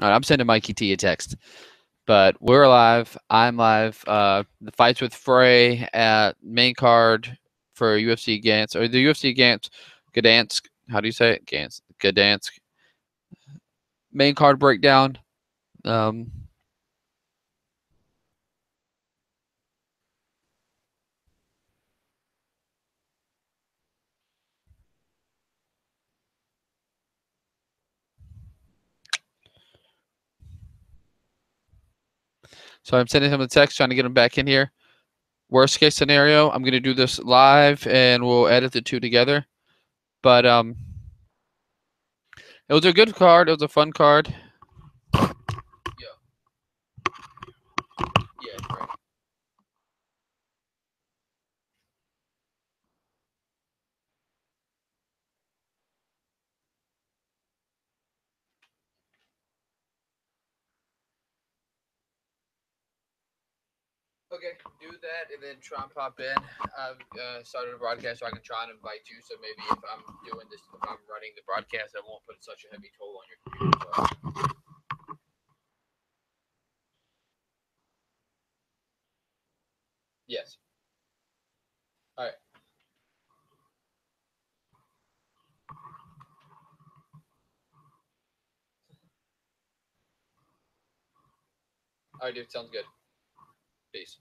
All right, I'm sending Mikey T a text. But we're live. I'm live. The fights with Frey at main card for UFC Gdansk, or the UFC Gdansk. How do you say it? Gdansk. Main card breakdown. Um, so I'm sending him a text trying to get him back in here. Worst case scenario, I'm gonna do this live and we'll edit the two together. But it was a good card. It was a fun card. Yeah, yeah, right. Okay, do that and then try and pop in. I've started a broadcast so I can try and invite you. So maybe if I'm doing this, if I'm running the broadcast, I won't put such a heavy toll on your computer. Yes. All right. All right, dude. Sounds good. Peace.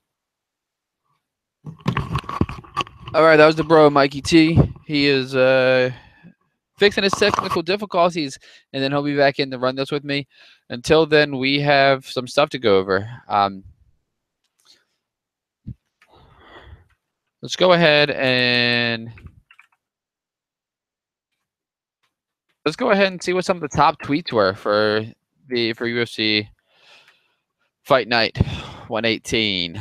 All right, that was the bro, Mikey T. He is fixing his technical difficulties, and then he'll be back in to run this with me. Until then, we have some stuff to go over. Let's go ahead and see what some of the top tweets were for UFC Fight Night 118.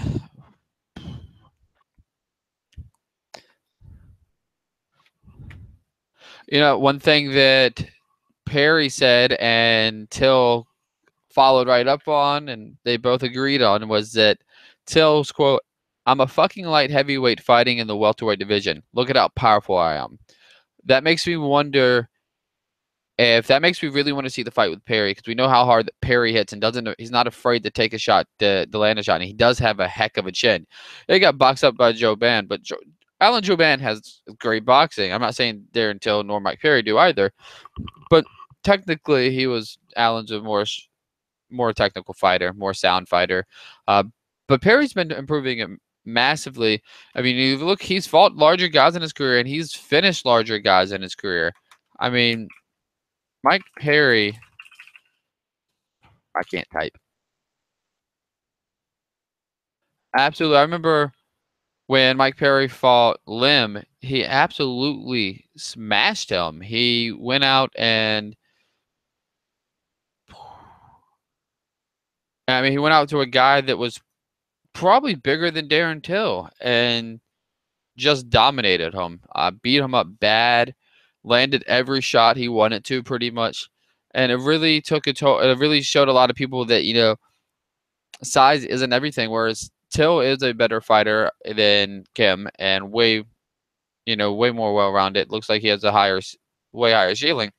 You know, one thing that Perry said and Till followed right up on, and they both agreed on, was that Till's quote, "I'm a fucking light heavyweight fighting in the welterweight division. Look at how powerful I am." That makes me wonder if that makes me really want to see the fight with Perry, because we know how hard that Perry hits and doesn't. He's not afraid to take a shot, to land a shot, and he does have a heck of a chin. He got boxed up by Joe Ban, but Alan Jouban has great boxing. I'm not saying Darren Till nor Mike Perry do either, but technically he was Alan's a more technical fighter, more sound fighter. Uh, but Perry's been improving it massively. I mean, you look, he's fought larger guys in his career, and he's finished larger guys in his career. I mean, Mike Perry, I can't type. Absolutely. I remember when Mike Perry fought Lim, he absolutely smashed him. He went out and I mean, he went out to a guy that was probably bigger than Darren Till and just dominated him. Beat him up bad, landed every shot he wanted to pretty much. And it really took a toll. It really showed a lot of people that, size isn't everything. Whereas Till is a better fighter than Kim and way more well rounded. Looks like he has way higher ceiling.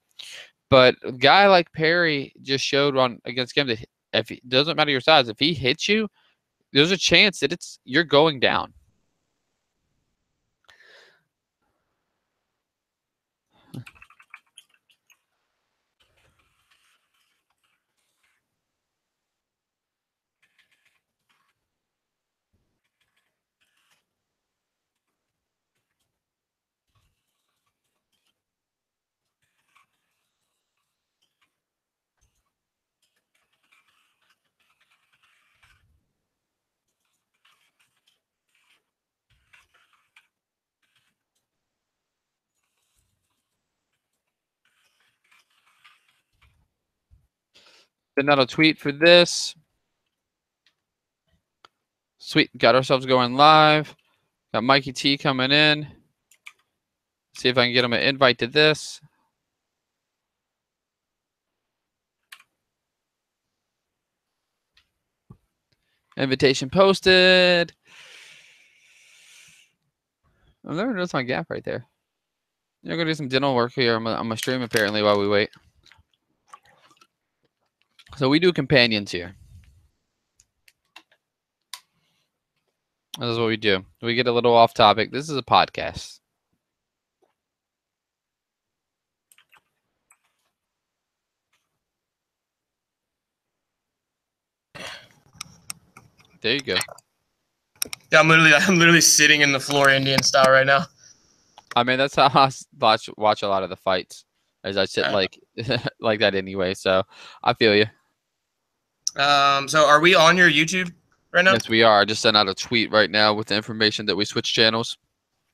But a guy like Perry just showed on against Kim that if it doesn't matter your size, if he hits you, there's a chance that you're going down. Send out a tweet for this. Sweet, got ourselves going live. Got Mikey T coming in. See if I can get him an invite to this. Invitation posted. I've never noticed my gap right there. I'm gonna do some dental work here. I'm gonna stream apparently while we wait. So we do companions here. This is what we do. We get a little off topic. This is a podcast. There you go. Yeah, I'm literally sitting in the floor Indian style right now. I mean, that's how I watch a lot of the fights, as I sit like like that anyway. So I feel you. So are we on your YouTube right now? Yes, we are. I just sent out a tweet right now with the information that we switched channels.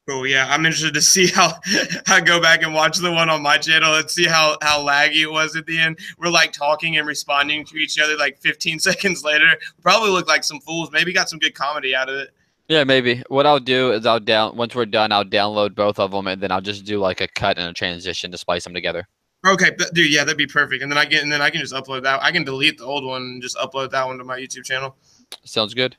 Cool. Yeah, I'm interested to see how I go back and watch the one on my channel and see how laggy it was at the end. We're like talking and responding to each other like 15 seconds later. Probably look like some fools. Maybe got some good comedy out of it. Yeah, maybe. What I'll do is once we're done, I'll download both of them and then I'll just do like a cut and a transition to splice them together. Okay, dude, yeah, that'd be perfect. And then I can just upload that. I can delete the old one and just upload that one to my YouTube channel. Sounds good.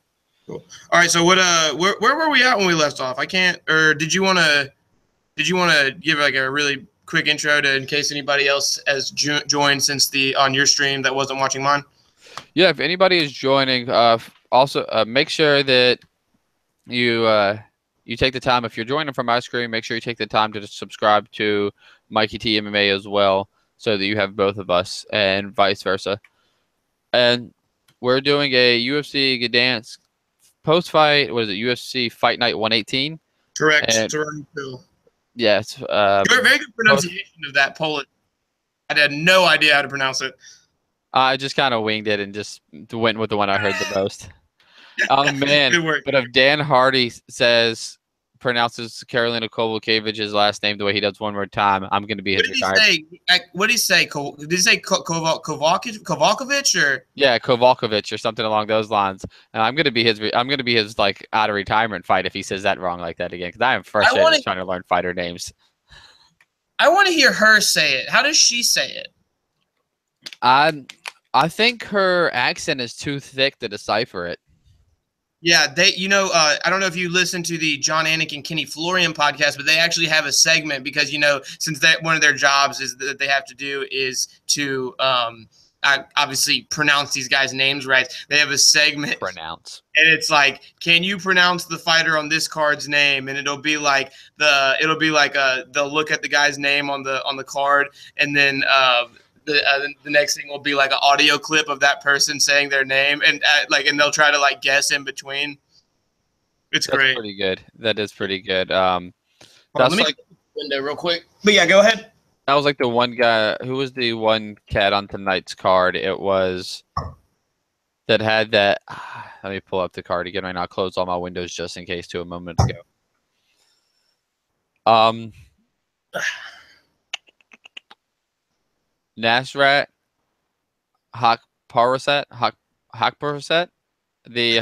Cool. All right, so what where were we at when we left off? I can't, or did you want to give like a really quick intro to in case anybody else has joined since on your stream that wasn't watching mine? Yeah, if anybody is joining, also make sure that you take the time. If you're joining from my screen, make sure you take the time to subscribe to Mikey T MMA as well, so that you have both of us and vice versa. And we're doing a UFC Gdansk post-fight. What is it? UFC Fight Night 118. Correct. And, Toronto. yes. Very good pronunciation of that Polish. I had no idea how to pronounce it. I just kind of winged it and just went with the one I heard the most. Oh man! Good work. But if Dan Hardy pronounces Karolina Kowalkiewicz' last name the way he does one more time, I'm going to be his retired. What did he say? Did he say Kovalkovich or? Yeah, Kovalkovich or something along those lines. And I'm going to be his like out of retirement fight if he says that wrong like that again, because I am frustrated trying to learn fighter names. I want to hear her say it. How does she say it? I think her accent is too thick to decipher it. Yeah, I don't know if you listen to the John Anik and Kenny Florian podcast, but they actually have a segment because, since one of their jobs is that they have to do is to obviously pronounce these guys' names right. They have a segment. Pronounce. And it's like, can you pronounce the fighter on this card's name? And it'll be like they'll look at the guy's name on the card, and then the next thing will be like an audio clip of that person saying their name, and they'll try to like guess in between. That's great. Pretty good. That is pretty good. Let me like window real quick. But yeah, go ahead. That was like the one guy who was the one cat on tonight's card. It was that had that. Let me pull up the card again right now. I'll close all my windows just in case to a moment ago. Nasrat Hakparsat,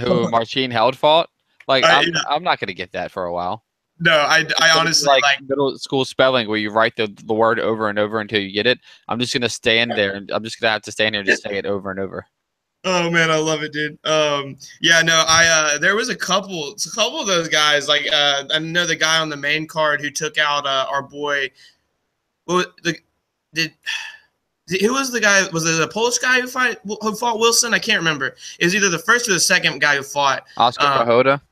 who Marcin Held fought. Like I'm not gonna get that for a while. No, I honestly like middle school spelling where you write the word over and over until you get it. I'm just gonna stand there and I'm just gonna have to stand here and just say it over and over. Oh man, I love it, dude. Yeah, no, there was a couple of those guys. Like I know the guy on the main card who took out our boy. Who was the guy? Was it the Polish guy who fought Wilson? I can't remember. It was either the first or the second guy who fought. Oscar Pahoda?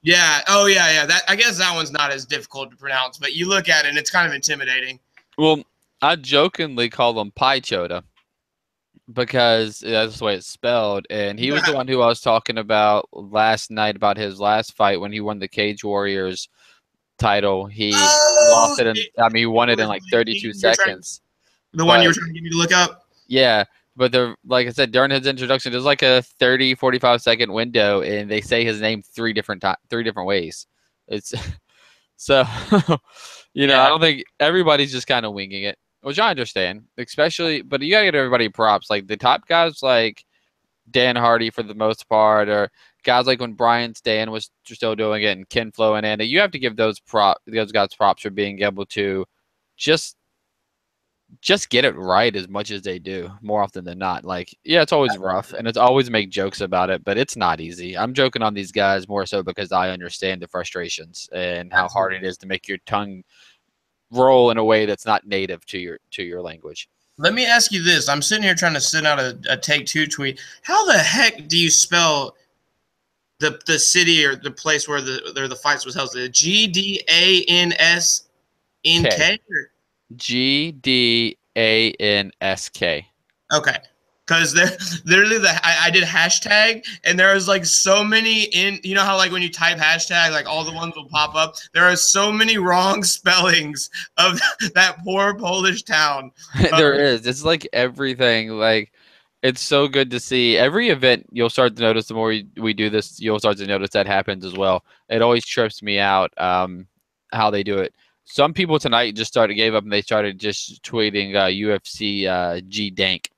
Yeah. Oh, yeah. I guess that one's not as difficult to pronounce, but you look at it and it's kind of intimidating. Well, I jokingly call him Pai Chota because that's the way it's spelled. And he was the one who I was talking about last night about his last fight when he won the Cage Warriors title. He lost it. He won it in like 32 seconds. The one you were trying to get me to look up? Yeah. But like I said, during his introduction, there's like a 30, 45-second window, and they say his name three different ways. It's so, I don't think everybody's just kind of winging it, which I understand, especially, but you got to get everybody props. Like the top guys like Dan Hardy for the most part, or guys like when Brian Stan was still doing it and Ken Flo and Andy, you have to give those guys props for being able to just get it right as much as they do more often than not. Like, yeah, it's always rough and it's always make jokes about it, but it's not easy. I'm joking on these guys more so because I understand the frustrations and how hard it is to make your tongue roll in a way that's not native to your language. Let me ask you this. I'm sitting here trying to send out a take two tweet. How the heck do you spell the city or the place where the fights was held? Gdansk? K. Gdansk. Okay. Because they're literally I did hashtag and there was like so many in, you know how like when you type hashtag like all the ones will pop up. There are so many wrong spellings of that poor Polish town. There is. It's like everything. Like, it's so good to see. Every event you'll start to notice. The more we do this, you'll start to notice that happens as well. It always trips me out how they do it. Some people tonight just gave up and they started just tweeting UFC G Dank.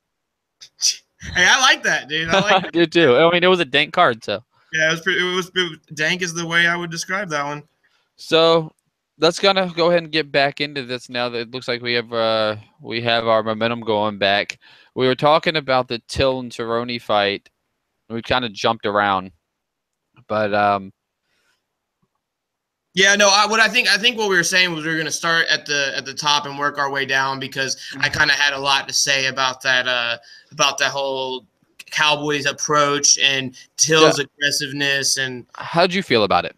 Hey, I like that, dude. I like I that. did too. I mean, it was a dank card, so. Yeah, dank is the way I would describe that one. So let's gonna go ahead and get back into this now that it looks like we have our momentum going back. We were talking about the Till and Cerrone fight. We kind of jumped around, but Yeah, no. I think what we were saying was we were going to start at the top and work our way down because I kind of had a lot to say about that whole Cowboys approach and Till's aggressiveness and. how'd you feel about it?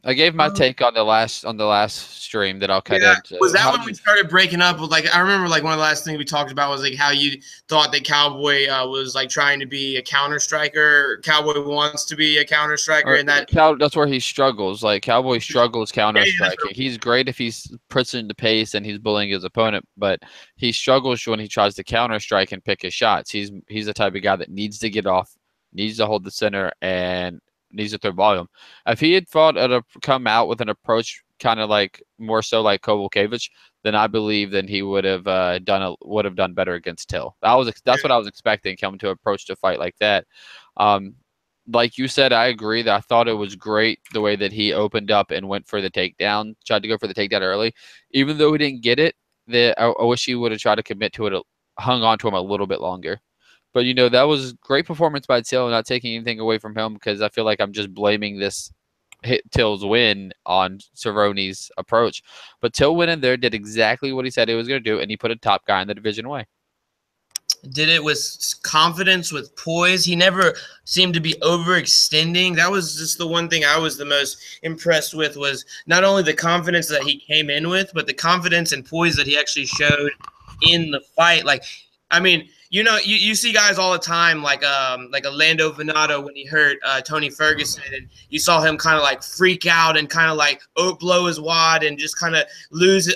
I gave my take on the last stream that I'll cut Yeah, into. was that when we started breaking up? With like, I remember like one of the last things we talked about was like how you thought that Cowboy was like trying to be a counter striker. Cowboy wants to be a counter striker, and that's where he struggles. Like Cowboy struggles counter striking. He's great if he's pushing the pace and he's bullying his opponent, but he struggles when he tries to counter strike and pick his shots. He's the type of guy that needs to get off, needs to hold the center, and needs to throw volume. If he had come out with an approach kind of like more so like Kovalevich, then I believe then he would have done better against Till. That's what I was expecting coming to approach to fight like that. Like you said, I agree that I thought it was great the way that he opened up and went for the takedown, tried to go for the takedown early, even though he didn't get it. I wish he would have tried to commit to it, hung on to him a little bit longer. But that was great performance by Till, not taking anything away from him because I feel like I'm just blaming this Till's win on Cerrone's approach. But Till went in there, did exactly what he said he was going to do, and he put a top guy in the division away. Did it with confidence, with poise. He never seemed to be overextending. That was just the one thing I was the most impressed with was not only the confidence that he came in with, but the confidence and poise that he actually showed in the fight. Like, I mean, you see guys all the time, like a Lando Venato when he hurt Tony Ferguson, and you saw him kind of like freak out and kind of like blow his wad and just kind of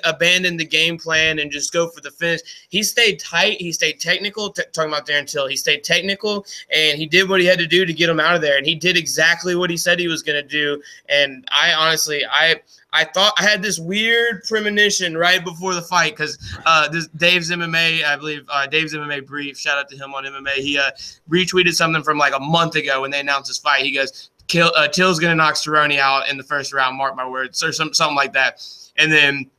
abandon the game plan and just go for the finish. He stayed tight. He stayed technical. Talking about Darren Till, he stayed technical and he did what he had to do to get him out of there, and he did exactly what he said he was going to do. And I honestly, I thought I had this weird premonition right before the fight because this Dave's MMA, I believe Dave's MMA brief. Shout out to him on MMA. He retweeted something from like a month ago when they announced his fight. He goes, "Till's gonna knock Cerrone out in the first round. Mark my words," or something like that. And then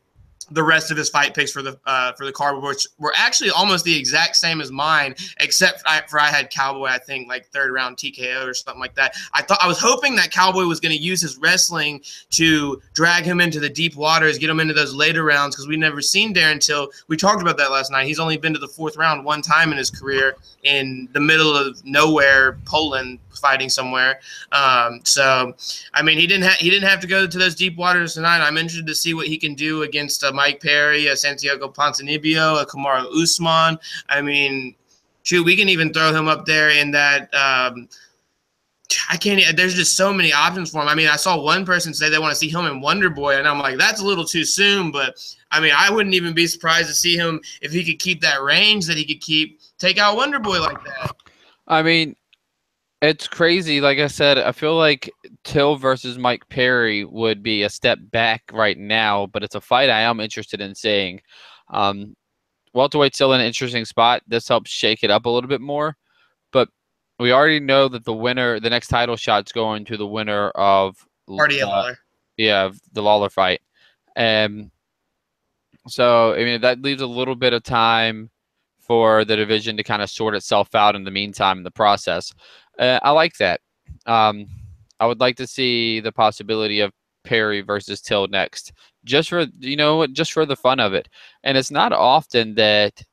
the rest of his fight picks for the card, which were actually almost the exact same as mine, except I had Cowboy, I think, like third round TKO or something like that. I was hoping that Cowboy was going to use his wrestling to drag him into the deep waters, get him into those later rounds, because we never seen Darren Till. We talked about that last night. He's only been to the fourth round one time in his career in the middle of nowhere, Poland, fighting somewhere. So, I mean, he didn't have to go to those deep waters tonight. I'm interested to see what he can do against Mike Perry, Santiago Ponzinibbio, Kamaru Usman. I mean, shoot, we can even throw him up there in that. I can't. There's just so many options for him. I mean, I saw one person say they want to see him in Wonder Boy, and I'm like, that's a little too soon. But I mean, I wouldn't even be surprised to see him if he could keep that range that he could take out Wonder Boy like that. I mean, it's crazy. Like I said, I feel like Till versus Mike Perry would be a step back right now, but it's a fight I am interested in seeing. Welterweight's still in an interesting spot. This helps shake it up a little bit more, but we already know that the next title shot's going to the winner of Lawler. Yeah, the Lawler fight. So, I mean, that leaves a little bit of time for the division to kind of sort itself out in the meantime in the process. I like that. I would like to see the possibility of Perry versus Till next, just for the fun of it. And it's not often that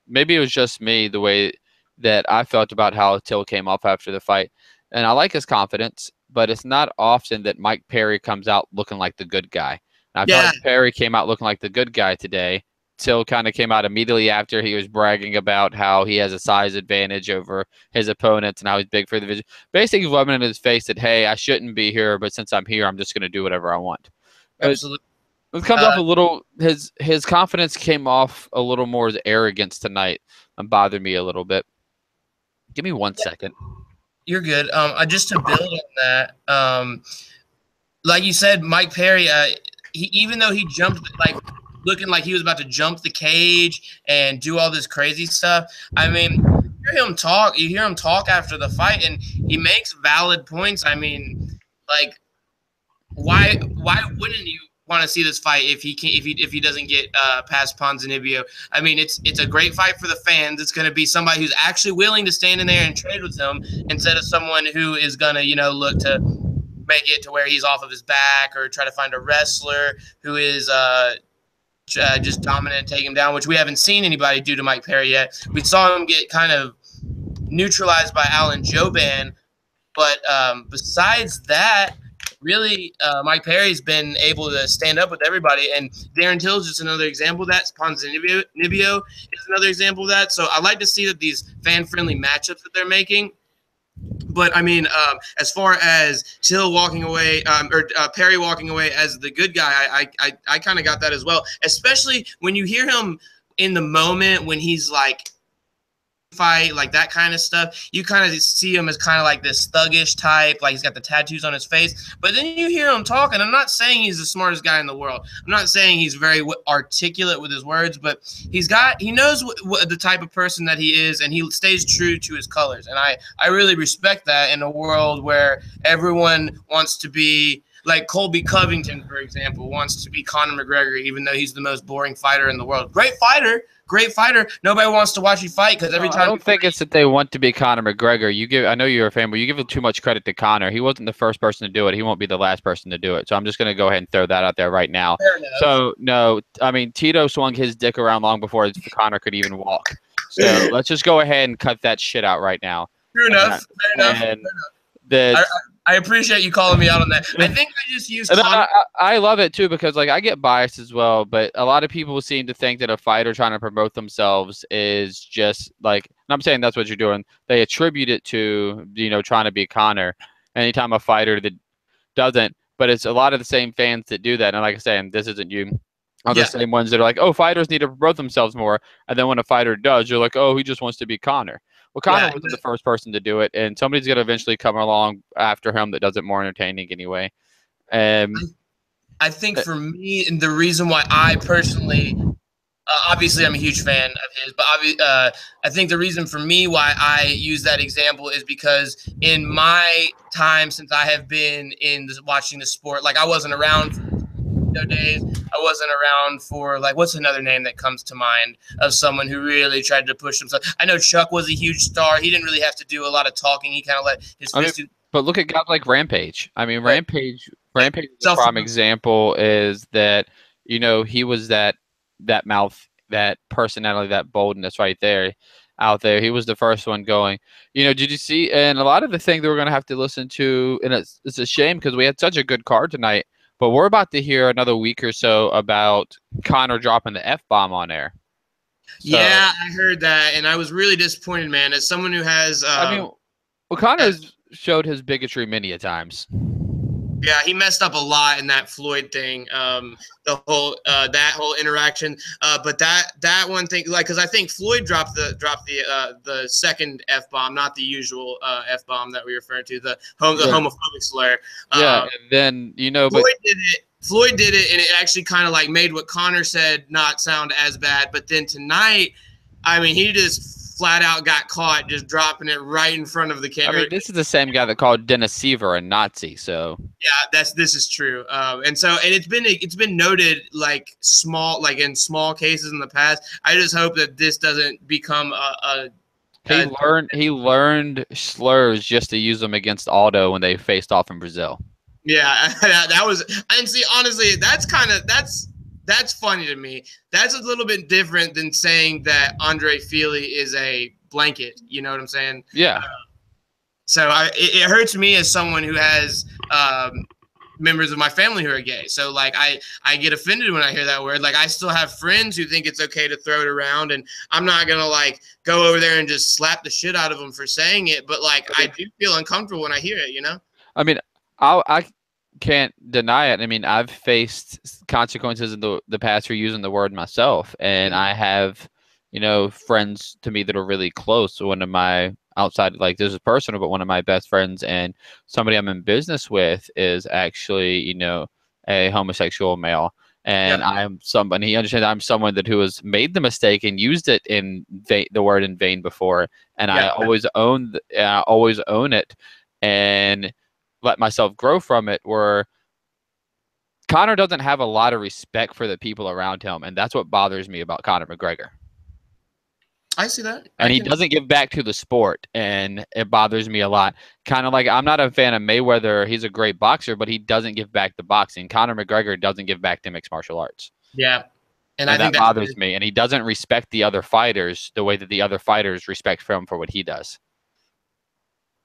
maybe it was just me the way that I felt about how Till came off after the fight, and I like his confidence, but it's not often that Mike Perry comes out looking like the good guy. And I felt Yeah, like Perry came out looking like the good guy today. Till kind of came out immediately after he was bragging about how he has a size advantage over his opponents and how he's big for the division. Basically, rubbing in his face that, hey, I shouldn't be here, but since I'm here, I'm just going to do whatever I want. absolutely. It comes off a little. His confidence came off a little more as arrogance tonight, and bothered me a little bit. Give me 1 second. You're good. Just to build on that, like you said, Mike Perry, even though he jumped, like looking like he was about to jump the cage and do all this crazy stuff, I mean, you hear him talk after the fight, and he makes valid points. I mean, like, why wouldn't you want to see this fight if he doesn't get past Ponzinibbio? I mean, it's a great fight for the fans. It's going to be somebody who's actually willing to stand in there and trade with him instead of someone who is going to look to make it to where he's off of his back or try to find a wrestler who is just dominant and take him down, which we haven't seen anybody do to Mike Perry yet. We saw him get kind of neutralized by Alan Jouban, but besides that, really, Mike Perry's been able to stand up with everybody, and Darren Till's just another example of that. Ponzinibbio is another example of that. So I like to see that these fan-friendly matchups that they're making. But I mean, as far as Till walking away, or Perry walking away as the good guy, I kind of got that as well. Especially when you hear him in the moment when he's like fight, like that kind of stuff, you kind of see him as kind of like this thuggish type, like he's got the tattoos on his face. But then you hear him talking. I'm not saying he's the smartest guy in the world. I'm not saying he's very articulate with his words, but he knows what the type of person that he is, and he stays true to his colors. And I really respect that in a world where everyone wants to be like Colby Covington, for example, wants to be Conor McGregor, even though he's the most boring fighter in the world. Great fighter. Nobody wants to watch you fight because every time. I don't think it's that they want to be Conor McGregor. I know you're a fan, but you give too much credit to Conor. He wasn't the first person to do it. He won't be the last person to do it. So I'm just going to go ahead and throw that out there right now. Fair enough. So no, I mean Tito swung his dick around long before Conor could even walk. So let's just go ahead and cut that shit out right now. Fair enough. I appreciate you calling me out on that. I think I just used. I love it too because like I get biased as well, but a lot of people seem to think that a fighter trying to promote themselves is just like. And I'm saying that's what you're doing. They attribute it to trying to be Conor. Anytime a fighter that doesn't, but it's a lot of the same fans that do that. And like I say, and this isn't you. Are the same ones that are like, oh, fighters need to promote themselves more, and then when a fighter does, you're like, oh, he just wants to be Conor. Well, Conor wasn't the first person to do it, and somebody's going to eventually come along after him that does it more entertaining anyway. I think for me, and the reason why I personally, obviously I'm a huge fan of his, but I think the reason for me why I use that example is because in my time since I have been watching the sport, like I wasn't around for days. I wasn't around for like what's another name that comes to mind of someone who really tried to push himself. I know Chuck was a huge star. He didn't really have to do a lot of talking. He kind of let his fist do. But look at guys like Rampage. I mean, Rampage's prime example is that he was that mouth, that personality, that boldness right there, out there. He was the first one going. Did you see? And a lot of the things that we're gonna have to listen to, and it's a shame because we had such a good card tonight. But we're about to hear another week or so about Conor dropping the F-bomb on air. So, yeah, I heard that, and I was really disappointed, man. As someone who has, Conor's showed his bigotry many a times. Yeah, he messed up a lot in that Floyd thing, the whole that whole interaction. But that one thing, like, because I think Floyd dropped the second F-bomb, not the usual F-bomb that we referred to, the homophobic slur. Yeah, and then Floyd did it, and it actually kind of like made what Conor said not sound as bad. But then tonight, I mean, he just flat out got caught just dropping it right in front of the camera. I mean, this is the same guy that called Dennis Seaver a Nazi. So yeah, this is true. And it's been noted like in small cases in the past. I just hope that this doesn't become he learned slurs just to use them against Aldo when they faced off in Brazil. Yeah, that was, and see, honestly, that's That's funny to me. That's a little bit different than saying that Andre Feely is a blanket. You know what I'm saying? Yeah. So it hurts me as someone who has members of my family who are gay. So like I get offended when I hear that word. Like I still have friends who think it's okay to throw it around, and I'm not gonna like go over there and just slap the shit out of them for saying it. But like I do feel uncomfortable when I hear it. You know? I mean, I can't deny it. I mean, I've faced consequences in the past for using the word myself, and I have, friends to me that are really close. One of my outside, like this is personal, but one of my best friends and somebody I'm in business with is actually, a homosexual male. And I'm somebody, he understands I'm someone who has made the mistake and used it in the word in vain before. And I always own it and let myself grow from it, where Conor doesn't have a lot of respect for the people around him. And that's what bothers me about Conor McGregor. I see that. And he doesn't give back to the sport, and it bothers me a lot. Kind of like I'm not a fan of Mayweather. He's a great boxer, but he doesn't give back to boxing. Conor McGregor doesn't give back to mixed martial arts. Yeah. And I think that bothers me. And he doesn't respect the other fighters the way that the other fighters respect him for what he does.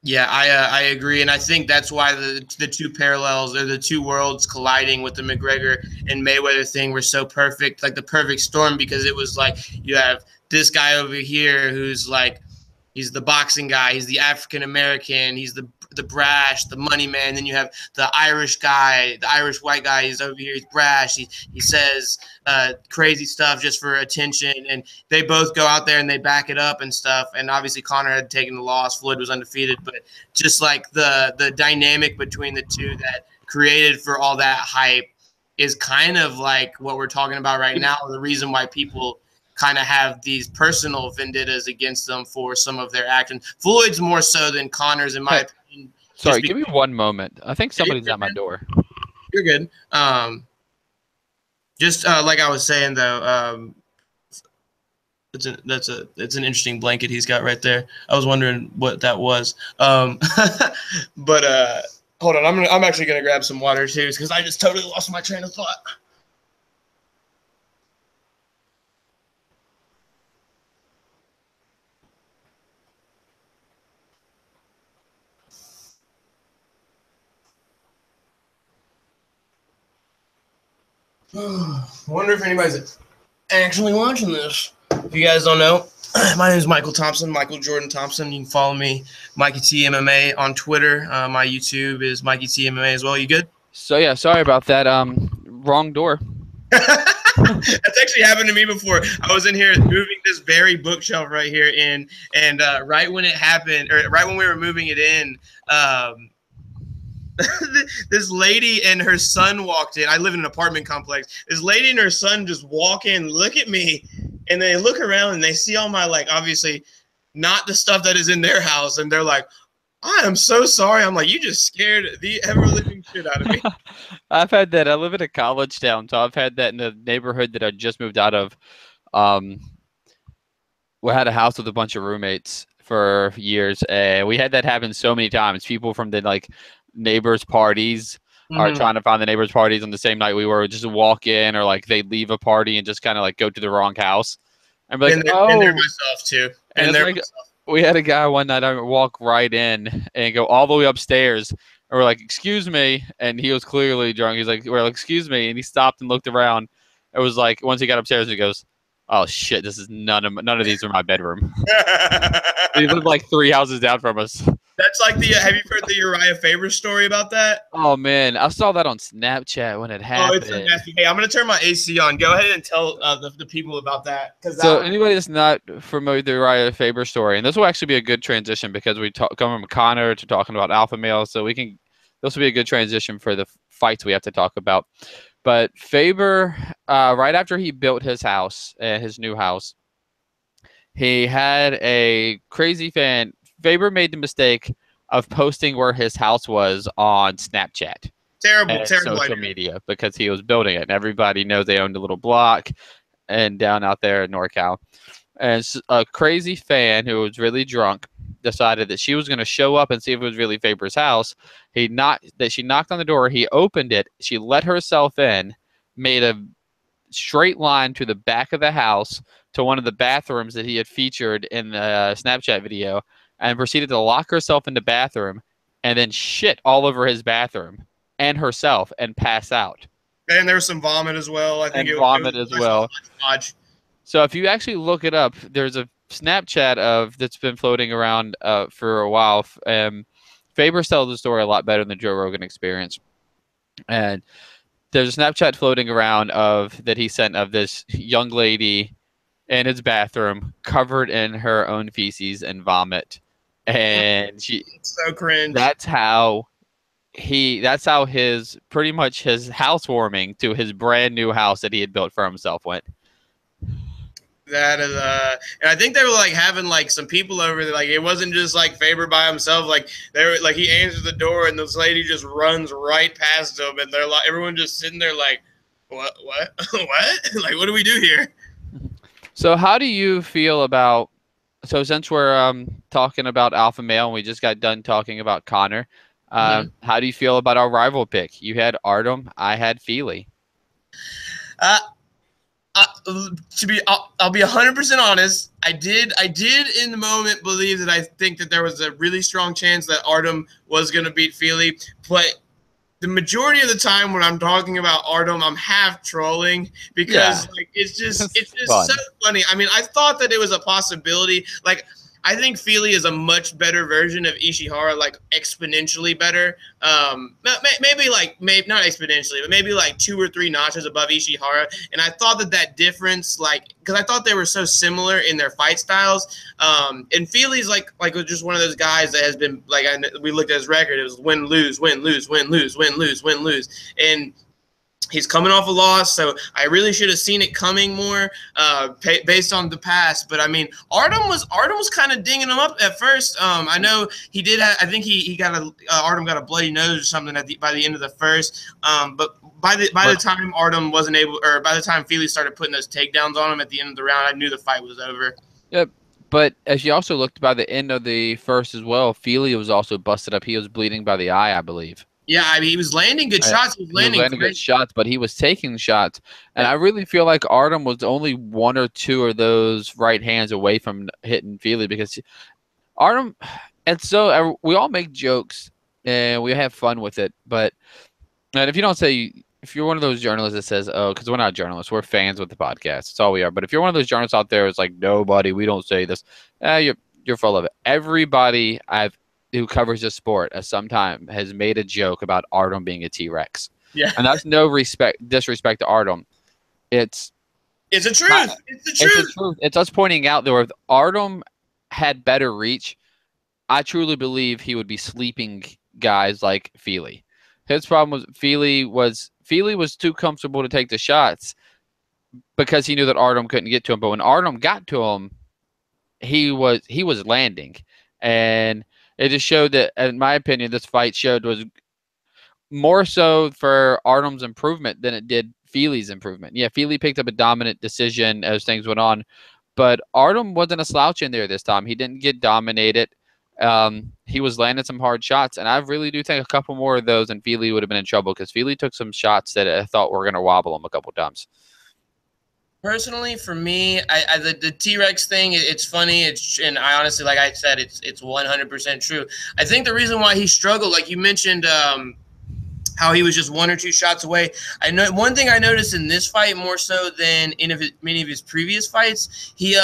Yeah, I agree, and I think that's why the two parallels or the two worlds colliding with the McGregor and Mayweather thing were so perfect, like the perfect storm, because it was like you have this guy over here who's like he's the boxing guy, he's the African American, he's the brash, the money man. Then you have the Irish guy, the Irish white guy. He's over here, he's brash. He says crazy stuff just for attention, and they both go out there and they back it up and stuff. And obviously Conor had taken the loss, Floyd was undefeated, but just like the dynamic between the two that created for all that hype is kind of like what we're talking about right now. The reason why people kind of have these personal vendettas against them for some of their actions. Floyd's more so than Conor's, in my opinion. Sorry, give me one moment. I think somebody's at my door. You're good. Just like I was saying, though, it's an interesting blanket he's got right there. I was wondering what that was. But hold on, I'm actually gonna grab some water too, because I just totally lost my train of thought. I wonder if anybody's actually watching this. If you guys don't know, my name is Michael Thompson, Michael Jordan Thompson. You can follow me, Mikey T MMA, on Twitter. My YouTube is Mikey T MMA as well. You good? So yeah, sorry about that. Wrong door. That's actually happened to me before. I was in here moving this very bookshelf right here in, and right when it happened, or right when we were moving it in, this lady and her son walked in. I live in an apartment complex. This lady and her son just walk in, look at me, and they look around and they see all my, like, obviously not the stuff that is in their house, and they're like, I am so sorry. I'm like, you just scared the ever-living shit out of me. I've had that. I live in a college town, so I've had that in the neighborhood that I just moved out of. We had a house with a bunch of roommates for years, and we had that happen so many times. People from the neighbors' parties are trying to find the neighbors' parties on the same night we were. Just walk in, or like they leave a party and just kind of like go to the wrong house. And be like, and they're myself too. And they're myself. We had a guy one night, I walk right in and go all the way upstairs. And we're like, excuse me. And he was clearly drunk. He's like, we're like, excuse me. And he stopped and looked around. It was like, once he got upstairs, he goes, oh shit, this is none of these are my bedroom. He lived like 3 houses down from us. That's like have you heard the Uriah Faber story about that? Oh man, I saw that on Snapchat when it happened. Oh, it's nasty. Hey, I'm gonna turn my AC on. Go ahead and tell the people about that. So anybody that's not familiar with the Uriah Faber story, and this will actually be a good transition because we come from Conor to talking about alpha males, so this will be a good transition for the fights we have to talk about. But Faber, right after he built his house, his new house, he had a crazy fan. Faber made the mistake of posting where his house was on Snapchat. Terrible social media, because he was building it, and everybody knows they owned a little block and down out there in NorCal. And a crazy fan who was really drunk decided that she was going to show up and see if it was really Faber's house. She knocked on the door. He opened it. She let herself in, made a straight line to the back of the house to one of the bathrooms that he had featured in the Snapchat video, and proceeded to lock herself in the bathroom and then shit all over his bathroom and herself and pass out. And there was some vomit as well. I think And it vomit was as well. hodgepodge. So if you actually look it up, there's a Snapchat of that's been floating around for a while. Faber tells the story a lot better than the Joe Rogan Experience. And there's a Snapchat floating around of that he sent of this young lady in his bathroom covered in her own feces and vomit. And It's so cringe. that's how his pretty much his housewarming to his brand new house that he had built for himself went. That is and I think they were like having like some people over there. Like it wasn't just like Faber by himself. Like they were like he answers the door and this lady just runs right past him and they're like everyone just sitting there like what what like what do we do here? So how do you feel about so since we're talking about alpha male and we just got done talking about Connor, how do you feel about our rival pick? You had Artem, I had Feely. I'll be 100% honest. I did in the moment believe that I think that there was a really strong chance that Artem was going to beat Feely, but the majority of the time when I'm talking about Artem, I'm half trolling because like it's just so funny. I mean, I thought that it was a possibility. Like I think Feely is a much better version of Ishihara, like exponentially better. Maybe not exponentially, but maybe like 2 or 3 notches above Ishihara. And I thought that difference, like, because I thought they were so similar in their fight styles. And Feely's like just one of those guys that has been like we looked at his record. It was win lose, win lose, win lose, win lose, win lose, and he's coming off a loss, so I really should have seen it coming more based on the past. But I mean, Artem was kind of dinging him up at first. I know he did. I think he got Artem got a bloody nose or something by the end of the first. But by the time Artem wasn't able, or by the time Feely started putting those takedowns on him at the end of the round, I knew the fight was over. Yep. But as you also looked by the end of the first as well, Feely was also busted up. He was bleeding by the eye, I believe. Yeah, I mean, he was landing good shots. He was landing good shots, but he was taking shots. And I really feel like Artem was only 1 or 2 of those right hands away from hitting Feely because Artem, and so we all make jokes and we have fun with it. But and if you're one of those journalists that says, oh, because we're not journalists, we're fans with the podcast. That's all we are. But if you're one of those journalists out there, it's like, nobody, we don't say this. You're full of it. Everybody who covers this sport at some time has made a joke about Artem being a T-Rex. Yeah. And that's no disrespect to Artem. It's a truth. It's the truth. It's us pointing out that if Artem had better reach, I truly believe he would be sleeping guys like Feely. His problem was Feely was too comfortable to take the shots because he knew that Artem couldn't get to him. But when Artem got to him, he was landing. And it just showed that, in my opinion, this fight showed was more so for Artem's improvement than it did Feely's improvement. Yeah, Feely picked up a dominant decision as things went on, but Artem wasn't a slouch in there this time. He didn't get dominated. He was landing some hard shots, and I really do think a couple more of those and Feely would have been in trouble because Feely took some shots that I thought were going to wobble him a couple times. Personally, for me, the T-Rex thing, it's funny. And I honestly, like I said, it's 100% true. I think the reason why he struggled, like you mentioned, how he was just 1 or 2 shots away. I know one thing I noticed in this fight more so than in many of his previous fights, he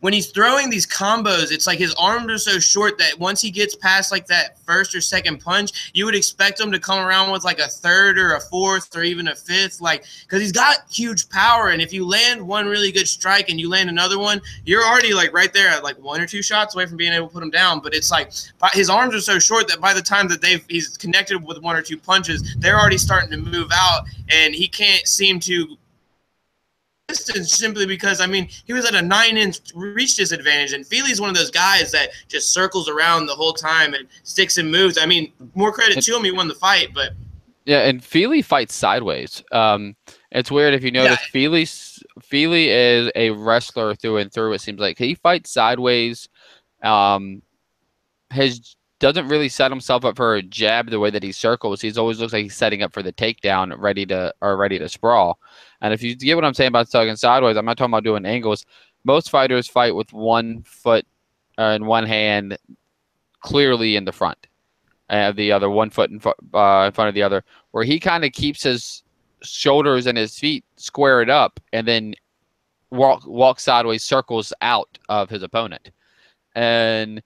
when he's throwing these combos, it's like his arms are so short that once he gets past like that first or second punch, you would expect him to come around with like a third or a fourth or even a fifth, like because he's got huge power. And if you land one really good strike and you land another one, you're already like right there at like 1 or 2 shots away from being able to put him down. But it's like his arms are so short that by the time that he's connected with 1 or 2 punches, they're already starting to move out, and he can't seem to distance simply because, I mean, he was at a 9-inch reach disadvantage, and Feely's one of those guys that just circles around the whole time and sticks and moves. I mean, more credit to him, he won the fight, but yeah, and Feely fights sideways. It's weird if you notice. Yeah. Feely is a wrestler through and through. It seems like he fights sideways. His doesn't really set himself up for a jab the way that he circles. He's always looks like he's setting up for the takedown, ready to sprawl. And if you get what I'm saying about tugging sideways, I'm not talking about doing angles. Most fighters fight with one foot in one hand clearly in the front, and the other one foot in front of the other, where he kind of keeps his shoulders and his feet squared up, and then walk sideways, circles out of his opponent. And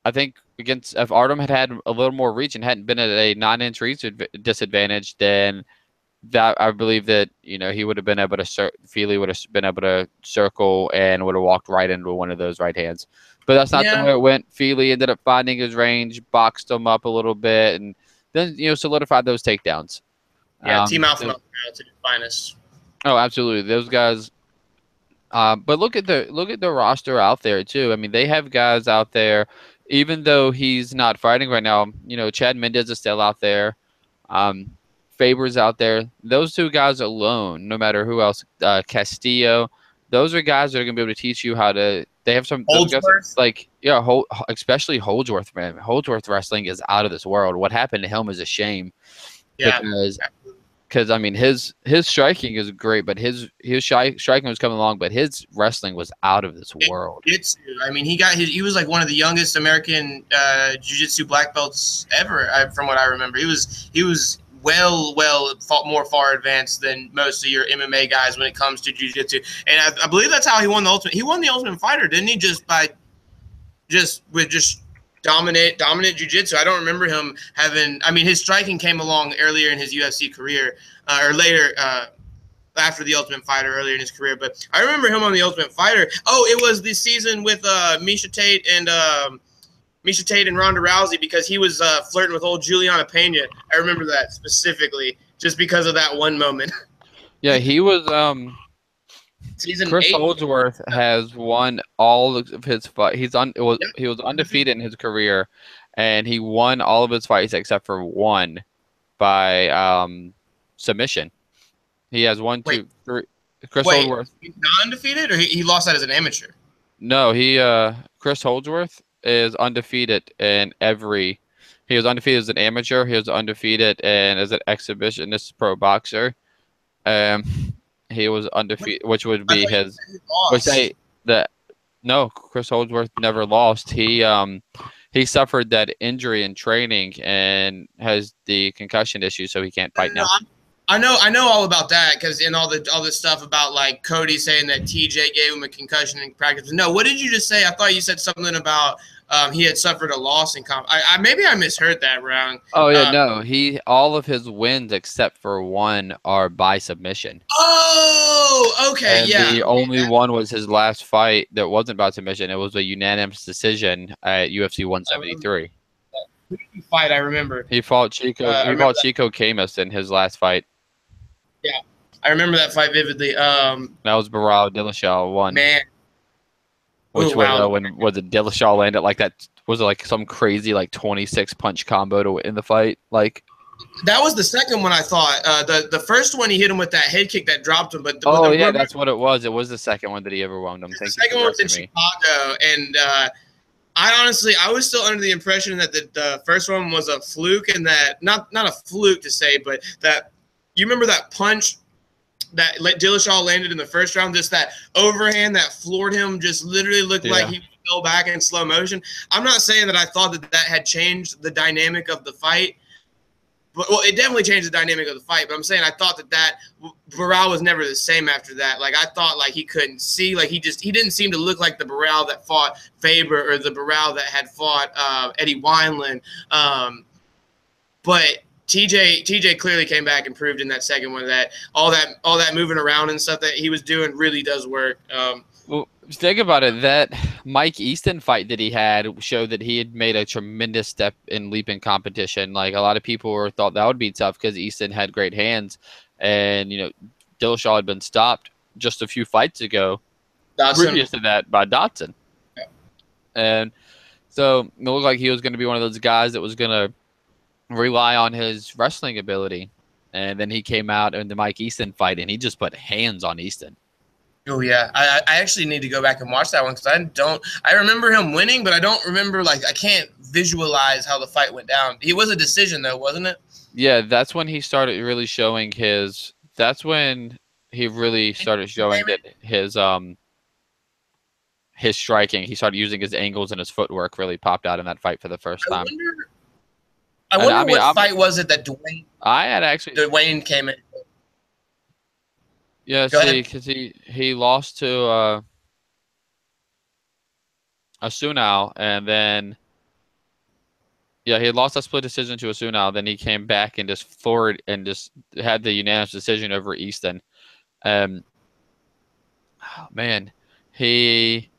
I think against if Artem had a little more reach and hadn't been at a 9-inch reach disadvantage, then that I believe that he would have been able to Feely would have been able to circle and would have walked right into one of those right hands. But that's not the way it went. Feely ended up finding his range, boxed him up a little bit, and then solidified those takedowns. Yeah, Team Alpha to the finest. Oh, absolutely, those guys. But look at the roster out there too. I mean, they have guys out there. Even though he's not fighting right now, Chad Mendez is still out there. Faber's out there. Those two guys alone, no matter who else, Castillo, those are guys that are going to be able to teach you how to. They have some Holdsworth. Especially Holdsworth, man. Holdsworth wrestling is out of this world. What happened to him is a shame. Yeah. Because I mean, his striking is great, but his striking was coming along, but his wrestling was out of this world. I mean, he was like one of the youngest American jiu-jitsu black belts ever, from what I remember. He was more far advanced than most of your MMA guys when it comes to jiu-jitsu. And I believe that's how he won the Ultimate. He won the Ultimate Fighter, didn't he? With dominant jiu-jitsu. I don't remember him having. I mean, his striking came along earlier in his UFC career, or later after the Ultimate Fighter, earlier in his career. But I remember him on the Ultimate Fighter. Oh, it was the season with Miesha Tate and Ronda Rousey, because he was flirting with old Juliana Pena. I remember that specifically, just because of that one moment. Yeah, he was. Season Chris 8. Holdsworth has won all of his fights. He was undefeated in his career, and he won all of his fights except for one by submission. He has 1, 2, 3. Holdsworth. He's not undefeated, or he lost that as an amateur? No, Chris Holdsworth is undefeated in every. He was undefeated as an amateur. He was undefeated and as an exhibitionist pro boxer. He was undefeated, which would be his. No, Chris Holdsworth never lost. He suffered that injury in training and has the concussion issue, so he can't fight now. I know all about that, because in all this stuff about like Cody saying that TJ gave him a concussion in practice. No, what did you just say? I thought you said something about he had suffered a loss in comp. Maybe I misheard that wrong. Oh yeah, no. All of his wins except for one are by submission. Oh, okay, and yeah. The only one was his last fight that wasn't by submission. It was a unanimous decision at UFC 173. Fight, I remember. He fought Chico. He fought Chico Camus in his last fight. Yeah, I remember that fight vividly. That was Barao Dillashaw won. Man. Which was when Dillashaw landed like that? Was it like some crazy 26 punch combo to win the fight? Like that was the second one, I thought. The first one he hit him with that head kick that dropped him. But that's what it was. It was the second one that he ever wound him. The second one was in Chicago, and I was still under the impression that the first one was a fluke, and that not a fluke to say, but that you remember that punch that Dillashaw landed in the first round, just that overhand that floored him, just literally looked like he fell back in slow motion. I'm not saying that I thought that had changed the dynamic of the fight, but it definitely changed the dynamic of the fight. But I'm saying I thought that Barao was never the same after that. Like I thought, he couldn't see, he didn't seem to look like the Barao that fought Faber or the Barao that had fought Eddie Wineland. But TJ clearly came back and proved in that second one that all that moving around and stuff that he was doing really does work. Well, think about it. That Mike Easton fight that he had showed that he had made a tremendous step in leaping competition. Like a lot of people thought that would be tough because Easton had great hands, and Dillashaw had been stopped just a few fights ago, previous to that, by Dotson. Yeah. And so it looked like he was going to be one of those guys that was going to rely on his wrestling ability. And then he came out in the Mike Easton fight, and he just put hands on Easton. Oh yeah, I actually need to go back and watch that one because I remember him winning, but I don't remember I can't visualize how the fight went down. It was a decision though, wasn't it? Yeah, that's when he started really showing his. That's when he really started showing that his striking. He started using his angles and his footwork really popped out in that fight for the first I time. wonder. I And wonder what fight was it that I had actually. Dwayne came in. Yeah, Go see, ahead. because he lost to Asunao, and then yeah, he lost a split decision to Asunao. Then he came back and just floored and just had the unanimous decision over Easton. Um, oh, man, he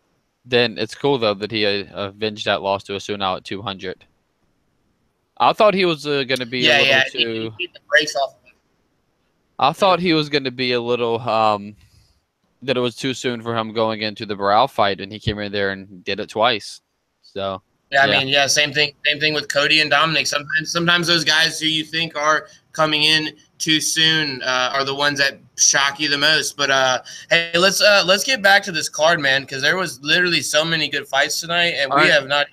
then it's cool though that he avenged that loss to Asunao at 200. I thought he was going to be a Yeah, little yeah. too. He beat the brakes off. I thought he was going to be a little that it was too soon for him going into the Barral fight, and he came in there and did it twice. So Yeah, I yeah. mean, yeah, same thing. Same thing with Cody and Dominic. Sometimes those guys who you think are coming in too soon are the ones that shock you the most. But hey, let's get back to this card, man, because there was literally so many good fights tonight, and we have not.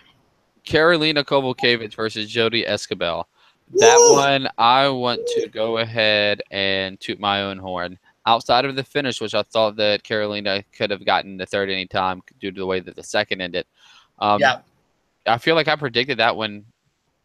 Karolina Kowalkiewicz versus Jody Escobar. That one, I want to go ahead and toot my own horn. Outside of the finish, which I thought that Karolina could have gotten the third any time due to the way that the second ended. Yeah. I feel like I predicted that one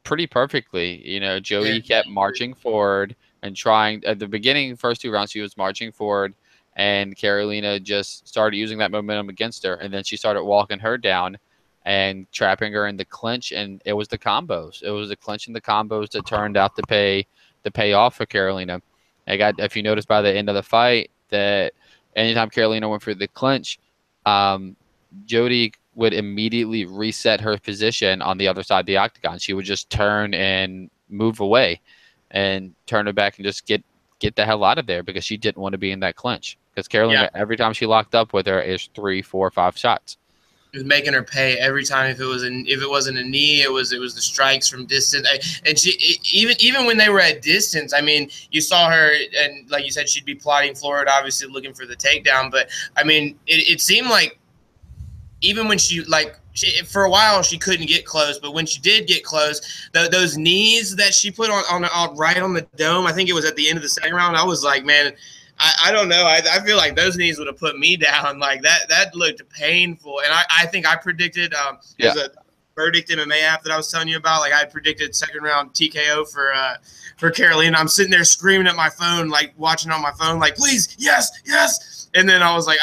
pretty perfectly. You know, Jody kept marching forward and trying at the beginning, first two rounds, she was marching forward, and Karolina just started using that momentum against her, and then she started walking her down and trapping her in the clinch, and it was the combos. It was the clinch and the combos that turned out to pay off for Karolina. If you notice by the end of the fight that anytime Karolina went for the clinch, Jody would immediately reset her position on the other side of the octagon. She would just turn and move away and turn her back and just get the hell out of there because she didn't want to be in that clinch. Because Karolina, every time she locked up with her, is 3, 4, 5 shots. It was making her pay every time. If it wasn't a knee, it was the strikes from distance. And she even when they were at distance, I mean, you saw her, and like you said, she'd be plotting forward, obviously looking for the takedown. But I mean, it seemed like even when for a while she couldn't get close, but when she did get close, those knees that she put on right on the dome, I think it was at the end of the second round. I was like, man. I don't know. I feel like those knees would have put me down. Like that looked painful. And I think I predicted there's a Verdict MMA app that I was telling you about. Like I predicted second round TKO for Karolina. I'm sitting there screaming at my phone, like watching on my phone, like please, yes. And then I was like,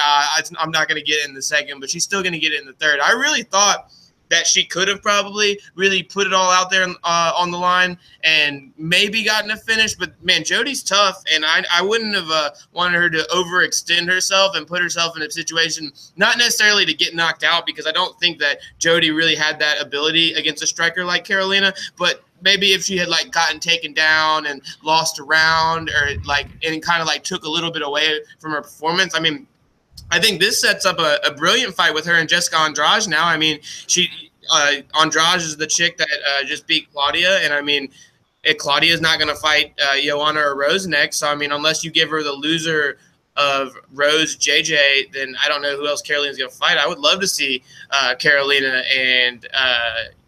I'm not going to get it in the second, but she's still going to get it in the third. I really thought that she could have probably really put it all out there on the line and maybe gotten a finish. But, man, Jody's tough, and I wouldn't have wanted her to overextend herself and put herself in a situation not necessarily to get knocked out, because I don't think that Jody really had that ability against a striker like Karolina, but maybe if she had like gotten taken down and lost a round or like and kind of like took a little bit away from her performance. I mean, I think this sets up a brilliant fight with her and Jessica Andrade now. I mean, Andrade is the chick that just beat Claudia, and I mean, Claudia is not going to fight Joanna or Rose next. So I mean, unless you give her the loser of Rose JJ, then I don't know who else Karolina's going to fight. I would love to see Karolina and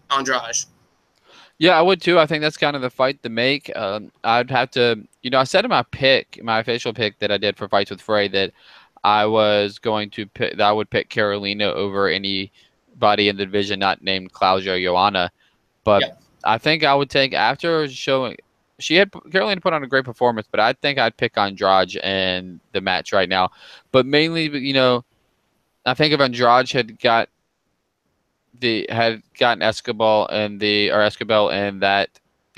Andrade. Yeah, I would too. I think that's kind of the fight to make. I'd have to, I said in my official pick that I did for Fights with Frey that I was going to pick, that I would pick Karolina over anybody in the division not named Claudia or Joanna. But I think I would take, after showing, Karolina put on a great performance, but I think I'd pick Andrade in the match right now. But mainly, I think if Andrade had gotten Escobar in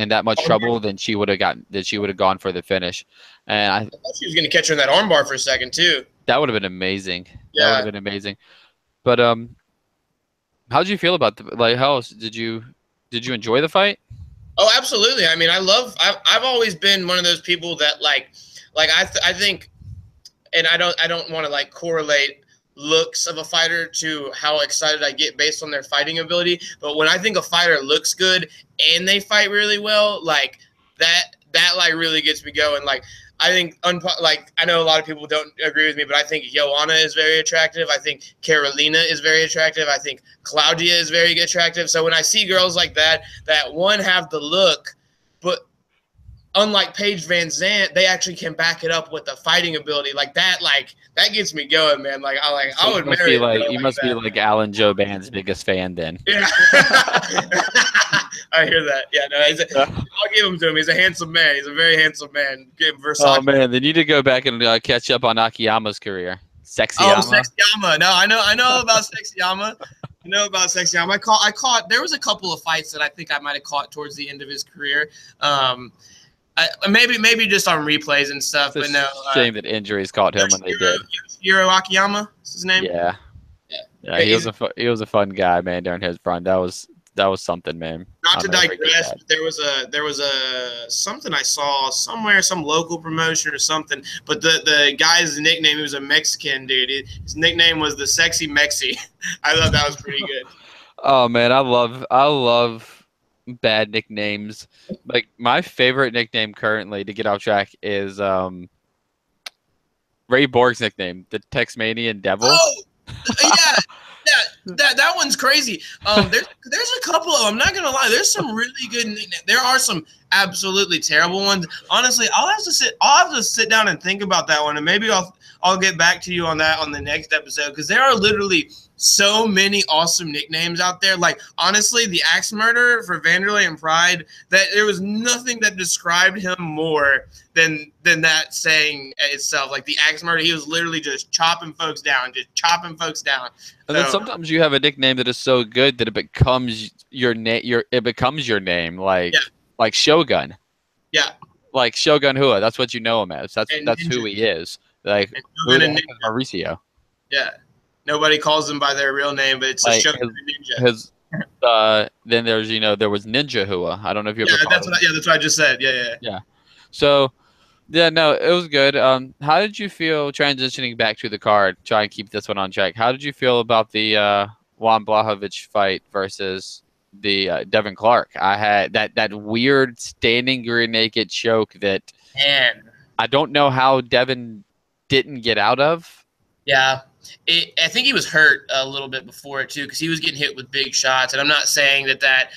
that much trouble, then she would have gone for the finish. And I thought she was going to catch her in that armbar for a second too. That would have been amazing. Yeah. That would have been amazing. But how did you feel about did you enjoy the fight? Oh, absolutely. I mean, I've always been one of those people that I think, and I don't want to like correlate looks of a fighter to how excited I get based on their fighting ability. But when I think a fighter looks good and they fight really well, like that like really gets me going. Like I think like I know a lot of people don't agree with me, but I think Joanna is very attractive. I think Carolina is very attractive. I think Claudia is very attractive. So when I see girls like that one have the look, but unlike Paige Van Zandt, they actually can back it up with the fighting ability like that. Like that gets me going, man. Like So I would marry a girl you like must be that. like Alan Joe Band's biggest fan then. Yeah, I hear that. Yeah, no, I'll give him to him. He's a handsome man. He's a very handsome man. Give him Oh Versace. man, they need to go back and catch up on Akiyama's career. Sexy Oh, Yama. Sexyama. No, I know about Sexyama. I know about Sexyama. I caught. There was a couple of fights that I think I might have caught towards the end of his career. Maybe just on replays and stuff. It's but no, shame that injuries caught him when they did. Yoshihiro Akiyama is his name. Yeah, yeah, he was a fun guy, man. During his run, that was something, man. Not to digress, but there was a something I saw somewhere, some local promotion or something. But the guy's nickname, he was a Mexican dude. His nickname was the Sexy Mexi. I thought that was pretty good. Oh man, I love bad nicknames. Like my favorite nickname currently, to get off track, is Ray Borg's nickname, the Texmanian Devil. Oh, yeah. That one's crazy. There's a couple of, I'm not gonna lie, there's some really good nicknames. There are some absolutely terrible ones. Honestly, I'll have to sit down and think about that one, and maybe I'll get back to you on that on the next episode, because there are literally so many awesome nicknames out there. Like honestly, the Axe Murderer for Vanderlei and Pride, that there was nothing that described him more than that saying itself. Like the Axe Murderer, he was literally just chopping folks down. And then sometimes you have a nickname that is so good that it becomes your name. It becomes your name, like Shogun. Yeah. Like Shogun Hua. That's what you know him as. That's who he is. Like who the heck is Mauricio? Yeah. Nobody calls them by their real name, but it's like Shogun Ninja. Then there's there was Ninja Hua. I don't know if you ever. That's what I just said. Yeah. So. Yeah, no, it was good. How did you feel transitioning back to the card? Try and keep this one on track. How did you feel about the Juan Blachowicz fight versus the Devin Clark? I had that weird standing rear naked choke that I don't know how Devin didn't get out of. Yeah, I think he was hurt a little bit before it too, because he was getting hit with big shots, and I'm not saying that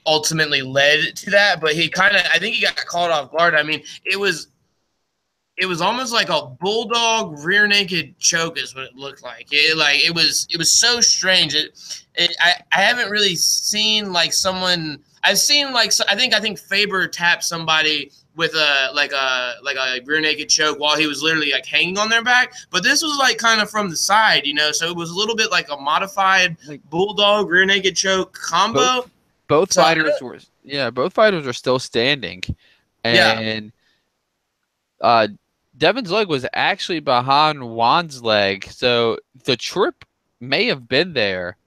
ultimately led to that, but I think he got caught off guard. I mean, it was almost like a bulldog rear naked choke is what it looked like. It was so strange. I haven't really seen like someone. I've seen like I think Faber tapped somebody with a rear naked choke while he was literally like hanging on their back, but this was like kind of from the side, so it was a little bit like a modified bulldog rear naked choke combo. Both fighters were still standing, and Devin's leg was actually behind Juan's leg, so the trip may have been there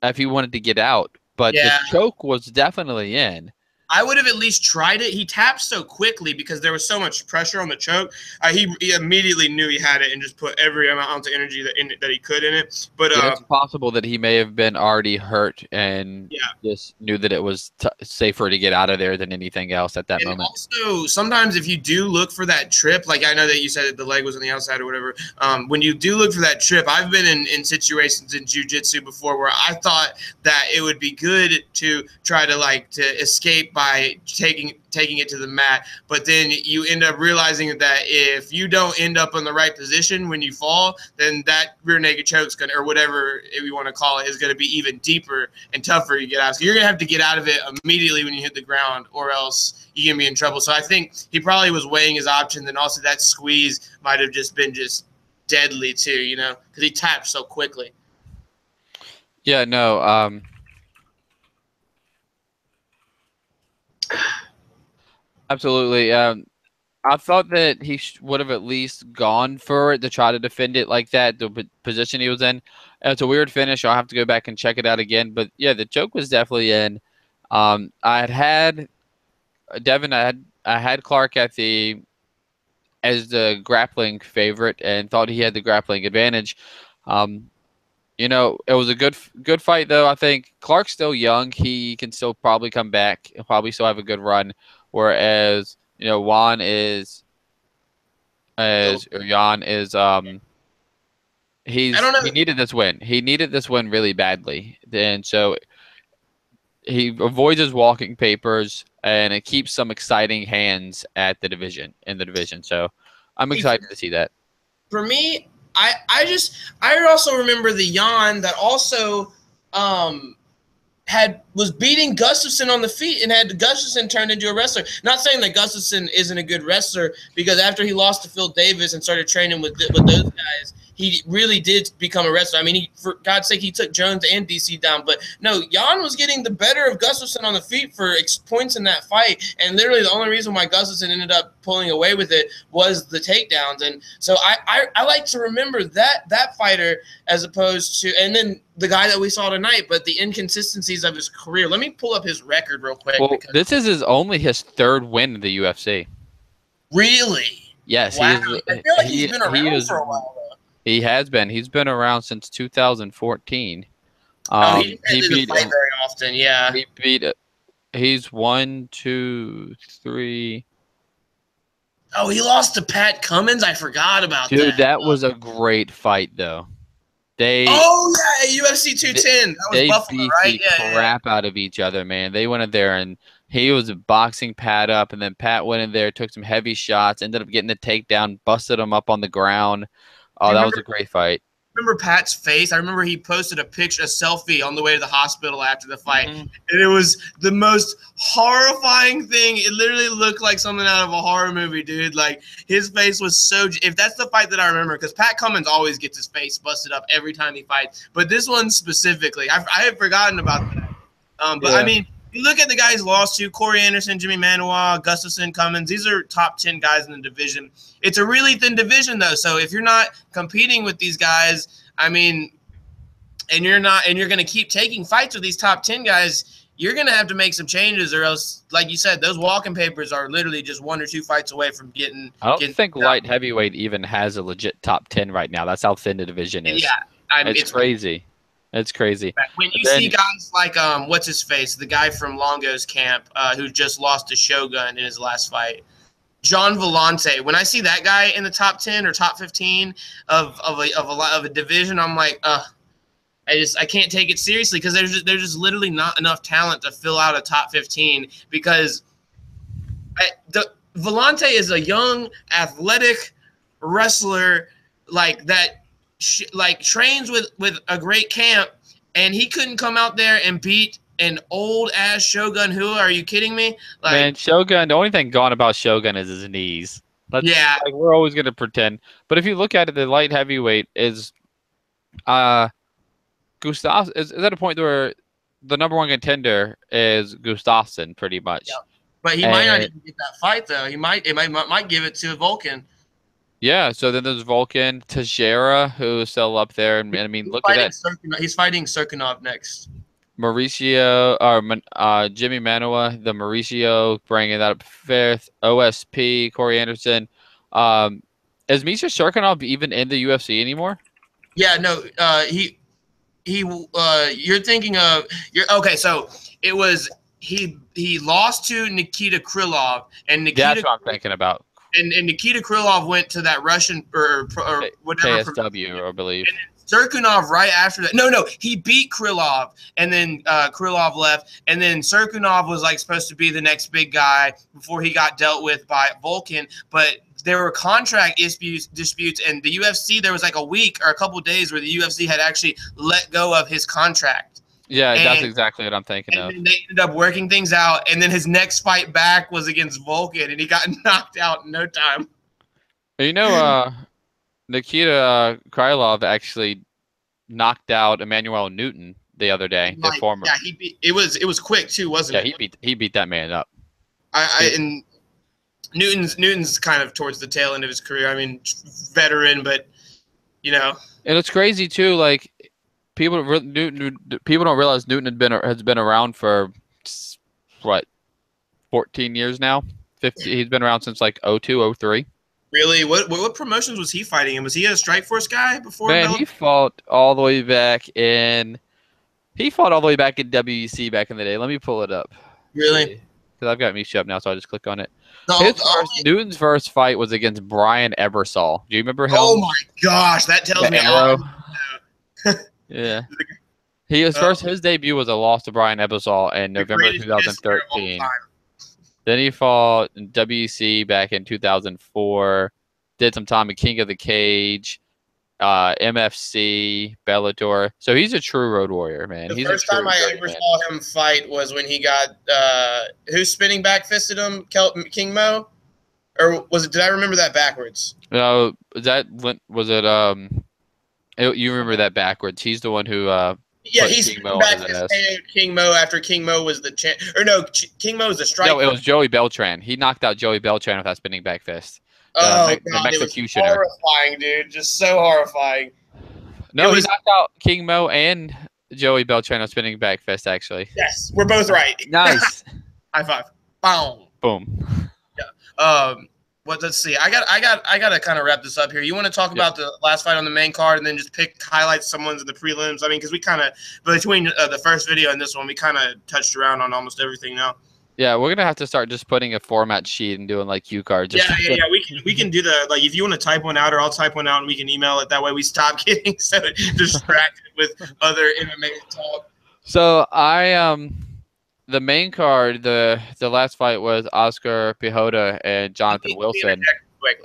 if he wanted to get out, but the choke was definitely in. I would have at least tried it. He tapped so quickly because there was so much pressure on the choke. He immediately knew he had it and just put every amount of energy that he could in it. But it's possible that he may have been already hurt and just knew that it was safer to get out of there than anything else at that moment. Also, sometimes if you do look for that trip, like I know that you said that the leg was on the outside or whatever, when you do look for that trip, I've been in situations in jiu-jitsu before where I thought that it would be good to try to escape by taking it to the mat, but then you end up realizing that if you don't end up in the right position when you fall, then that rear naked choke's gonna, or whatever you want to call it, is gonna be even deeper and tougher to get out. So you're gonna have to get out of it immediately when you hit the ground, or else you're gonna be in trouble. So I think he probably was weighing his options, and also that squeeze might have just been deadly too, because he tapped so quickly. Yeah, no. Absolutely. I thought that he would have at least gone for it to try to defend it like that, the position he was in. It's a weird finish. I'll have to go back and check it out again. But, yeah, the choke was definitely in. I had Devin, I had Clark as the grappling favorite and thought he had the grappling advantage. It was a good fight, though. I think Clark's still young. He can still probably come back. He'll probably still have a good run. Whereas, Juan is as Jan is I don't know. he needed this win. He needed this win really badly. And so he avoids his walking papers and it keeps some exciting hands at the division in the division. So I'm excited to see that. For me, I also remember the Jan that also was beating Gustafsson on the feet and had Gustafsson turned into a wrestler. Not saying that Gustafsson isn't a good wrestler, because after he lost to Phil Davis and started training with those guys, he really did become a wrestler. I mean, for God's sake, he took Jones and DC down. But no, Jan was getting the better of Gustafsson on the feet for points in that fight. And literally the only reason why Gustafsson ended up pulling away with it was the takedowns. And so I like to remember that fighter as opposed to – and then the guy that we saw tonight, but the inconsistencies of his career. Let me pull up his record real quick. Well, this is only his third win in the UFC. Really? Yes. Wow. I feel like he's been around for a while, though. He has been. He's been around since 2014. He doesn't fight very often, yeah. He's 1, 2, 3. Oh, he lost to Pat Cummins? I forgot about that. Dude, that was a great fight, though. UFC 210. That was Buffalo, right? Beat the crap out of each other, man. They went in there and he was boxing Pat up, and then Pat went in there, took some heavy shots, ended up getting the takedown, busted him up on the ground. Oh, that was a great fight. Remember Pat's face? I remember he posted a selfie on the way to the hospital after the fight. And it was the most horrifying thing. It literally looked like something out of a horror movie, dude. Like, his face was so – if that's the fight that I remember, because Pat Cummins always gets his face busted up every time he fights. But this one specifically, I had forgotten about that. I mean – you look at the guys lost to: Corey Anderson, Jimmy Manuwa, Gustafsson, Cummins. These are top 10 guys in the division. It's a really thin division, though. So if you're not competing with these guys, I mean, and you're going to keep taking fights with these top 10 guys, you're going to have to make some changes, or else, like you said, those walking papers are literally just 1 or 2 fights away from getting. I don't think light heavyweight even has a legit top 10 right now. That's how thin the division is. Yeah, it's crazy. It's crazy. When you see guys like what's his face, the guy from Longo's camp who just lost to Shogun in his last fight, John Vellante. When I see that guy in the top 10 or top 15 of a division, I'm like, I can't take it seriously, because there's just literally not enough talent to fill out a top 15, because Vellante is a young, athletic wrestler that trains with a great camp, and he couldn't come out there and beat an old-ass Shogun. Who are you kidding me? Man, Shogun, the only thing gone about Shogun is his knees. We're always going to pretend. But if you look at it, the light heavyweight is Gustaf is at a point where the number one contender is Gustafsson, pretty much. Yeah. But he might not even get that fight, though. He might give it to Vulcan. Yeah, so then there's Vulcan, Teixeira, who's still up there. And I mean, look at that. He's fighting Serkinov next. Mauricio, or Jimmy Manuwa, the Mauricio, bringing that up fifth. OSP, Corey Anderson. Is Misha Serkinov even in the UFC anymore? Yeah, no. You're thinking of okay. So it was he lost to Nikita Krylov, and that's what I'm thinking about. And Nikita Krylov went to that Russian or whatever KSW, I believe. Serkinov right after that. No, he beat Krylov, and then Krylov left, and then Serkinov was supposed to be the next big guy before he got dealt with by Vulcan, but there were contract disputes, and the UFC, there was a week or a couple of days where the UFC had actually let go of his contract. Yeah, that's exactly what I'm thinking of. And they ended up working things out, and then his next fight back was against Vulcan, and he got knocked out in no time. Nikita Krylov actually knocked out Emmanuel Newton the other day. The former. Yeah, it was quick too, wasn't it? Yeah, he beat that man up. And Newton's kind of towards the tail end of his career. I mean, veteran, but And it's crazy too. People don't realize Newton has been around for what, 14 years now. 50. He's been around since 02, 03. Really? What promotions was he fighting in? Was he a Strikeforce guy before? Man, he fought all the way back in. He fought all the way back in WEC back in the day. Let me pull it up. Really? Because I've got Misha up now, so I'll just click on it. Newton's first fight was against Brian Ebersol. Do you remember him? Oh my gosh, that tells me Arrow. Yeah. His debut was a loss to Brian Ebersol in November 2013. Then he fought in WEC back in 2004. Did some time at King of the Cage, MFC, Bellator. So he's a true road warrior, man. The first time I ever saw him fight was when he got who's spinning back fisted him, King Mo, or was it? Did I remember that backwards? No, was it? You remember that backwards? He's the one who. Yeah, he's back King Mo after King Mo was the champ. Or no, King Mo was the striker. No, it was Joey Beltran. He knocked out Joey Beltran with that spinning back fist. The Executioner. It was horrifying, dude. Just so horrifying. No, he knocked out King Mo and Joey Beltran with spinning back fist, actually. Yes, we're both right. Nice. High five. Boom. Boom. Yeah. Let's see. I got to kind of wrap this up here. You want to talk about the last fight on the main card and then just highlight some ones of the prelims? I mean, because we kind of, between the first video and this one, we kind of touched around on almost everything now. Yeah, we're gonna have to start just putting a format sheet and doing like cue cards. Yeah. We can do the, like, if you want to type one out, or I'll type one out and we can email it. That way we stop getting so distracted with other MMA talk. So the main card, the last fight was Oscar Pihota and Jonathan Wilson.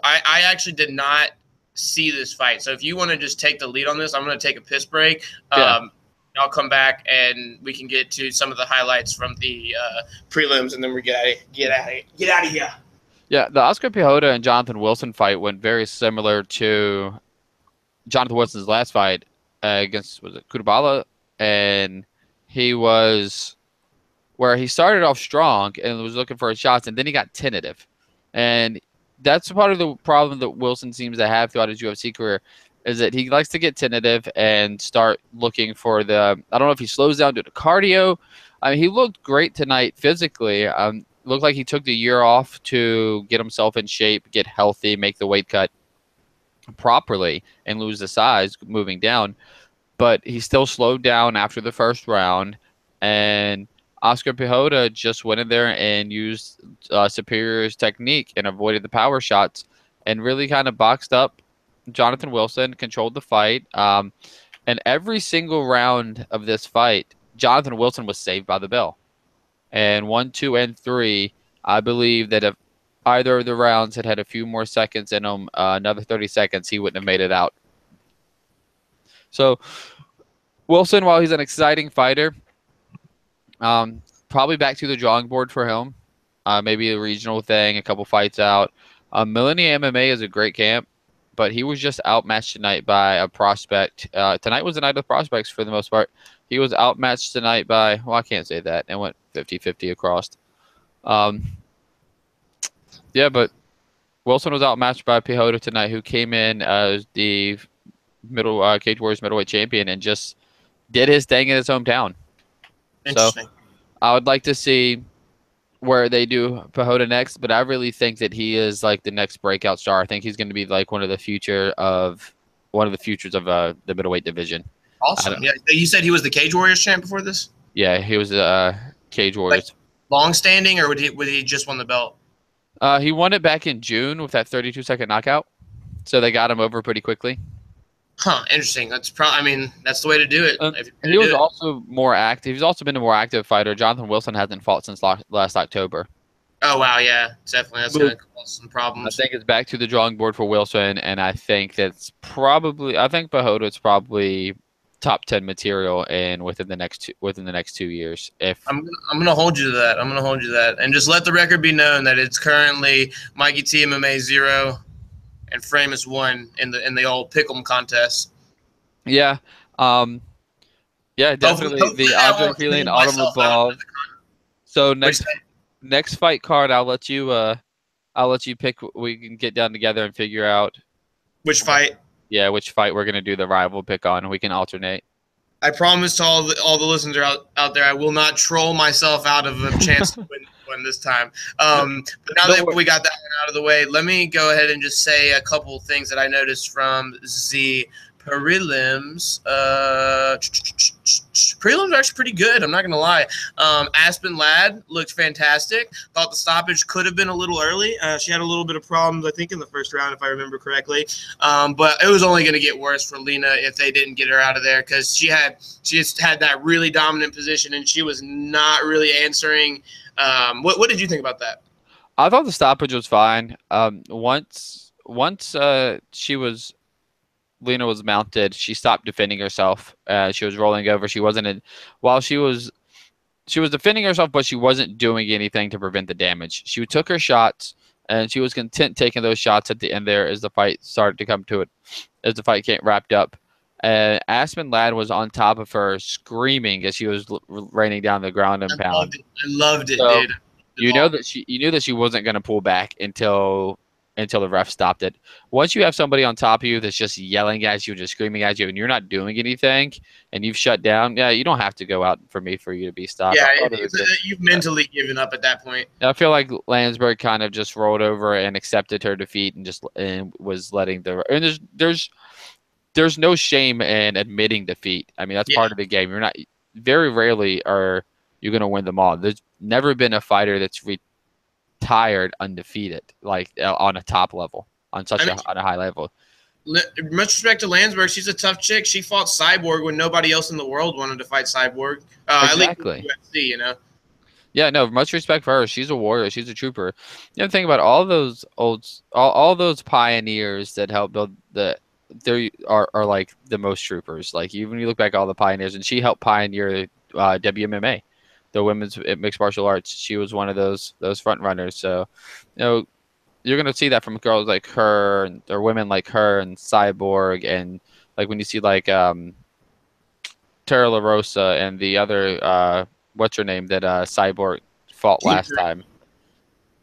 I actually did not see this fight, so if you want to just take the lead on this, I'm going to take a piss break. I'll come back and we can get to some of the highlights from the prelims, and then we get out of here. Yeah, the Oscar Pihota and Jonathan Wilson fight went very similar to Jonathan Wilson's last fight against, was it Kudabala? And he was where he started off strong and was looking for his shots, and then he got tentative. And that's part of the problem that Wilson seems to have throughout his UFC career, is that he likes to get tentative and start looking for the, I don't know if he slows down due to cardio. I mean, he looked great tonight physically. Looked like he took the year off to get himself in shape, get healthy, make the weight cut properly, and lose the size moving down. But he still slowed down after the first round, and Oscar Pihota just went in there and used Superior's technique and avoided the power shots and really kind of boxed up Jonathan Wilson, controlled the fight. And every single round of this fight, Jonathan Wilson was saved by the bell. And 1, 2, and 3, I believe that if either of the rounds had had a few more seconds in them, another 30 seconds, he wouldn't have made it out. So Wilson, while he's an exciting fighter, probably back to the drawing board for him. Maybe a regional thing, a couple fights out. Millennium MMA is a great camp, but he was just outmatched tonight by a prospect. Tonight was the night of prospects for the most part. He was outmatched tonight by, well, I can't say that. It went 50-50 across. Yeah, but Wilson was outmatched by Pihota tonight, who came in as the Cage Warriors middleweight champion and just did his thing in his hometown. So I would like to see where they do Pihota next, but I really think that he is like the next breakout star. I think he's going to be like one of the futures of the middleweight division. Awesome. Yeah, you said he was the Cage Warriors champ before this? Yeah, he was Cage Warriors. Like, long standing, or would he just won the belt? He won it back in June with that 32-second knockout. So they got him over pretty quickly. Huh, interesting. That's that's the way to do it. He was also more active. He's also been a more active fighter. Jonathan Wilson hasn't fought since last October. Oh, wow, yeah. Definitely. That's going to cause some problems. I think it's back to the drawing board for Wilson, and I think Pihota is probably top 10 material within the next 2 years. If I'm gonna hold you to that. And just let the record be known that it's currently Mikey T MMA 0 and Framus 1 in the old pick'em contest. Yeah. Yeah, definitely. Hopefully the object feeling autumn revolve. So next fight card, I'll let you pick. We can get down together and figure out which fight. Yeah, which fight we're gonna do the rival pick on. We can alternate. I promise to all the listeners out there, I will not troll myself out of a chance to win this time. But now that we got that one out of the way, let me go ahead and just say a couple things that I noticed from the prelims. prelims are actually pretty good. I'm not gonna lie. Aspen Ladd looked fantastic. Thought the stoppage could have been a little early. She had a little bit of problems, I think, in the first round, if I remember correctly. But it was only going to get worse for Lena if they didn't get her out of there, because she just had that really dominant position and she was not really answering. What did you think about that? I thought the stoppage was fine. Once Lena was mounted, she stopped defending herself. She was rolling over. She wasn't in, while she was defending herself, but she wasn't doing anything to prevent the damage. She took her shots, and she was content taking those shots at the end there as the fight started to come to it, as the fight wrapped up. Aspen Ladd was on top of her, screaming as she was raining down the ground and pound. I loved it, So, dude. you knew that she wasn't going to pull back until the ref stopped it. Once you have somebody on top of you that's just yelling at you, just screaming at you, and you're not doing anything, and you've shut down, yeah, you don't have to go out for you to be stopped. Yeah, you've mentally given up at that point. I feel like Landsberg kind of just rolled over and accepted her defeat and was letting and there's no shame in admitting defeat. I mean, that's part of the game. You're not, very rarely are you going to win them all. There's never been a fighter that's retired undefeated, like on a top level, on a high level. Much respect to Landsberg. She's a tough chick. She fought Cyborg when nobody else in the world wanted to fight Cyborg. Exactly. At least UFC, you know. Yeah, no, much respect for her. She's a warrior. She's a trooper. You know, think about all those all those pioneers that helped build they are like the most troopers. Like, even when you look back at all the pioneers, and she helped pioneer WMMA, the women's mixed martial arts. She was one of those front runners. So, you know, you're gonna see that from girls like her, or women like her, and Cyborg, and like when you see like Tara LaRosa and the other what's her name that Cyborg fought last time.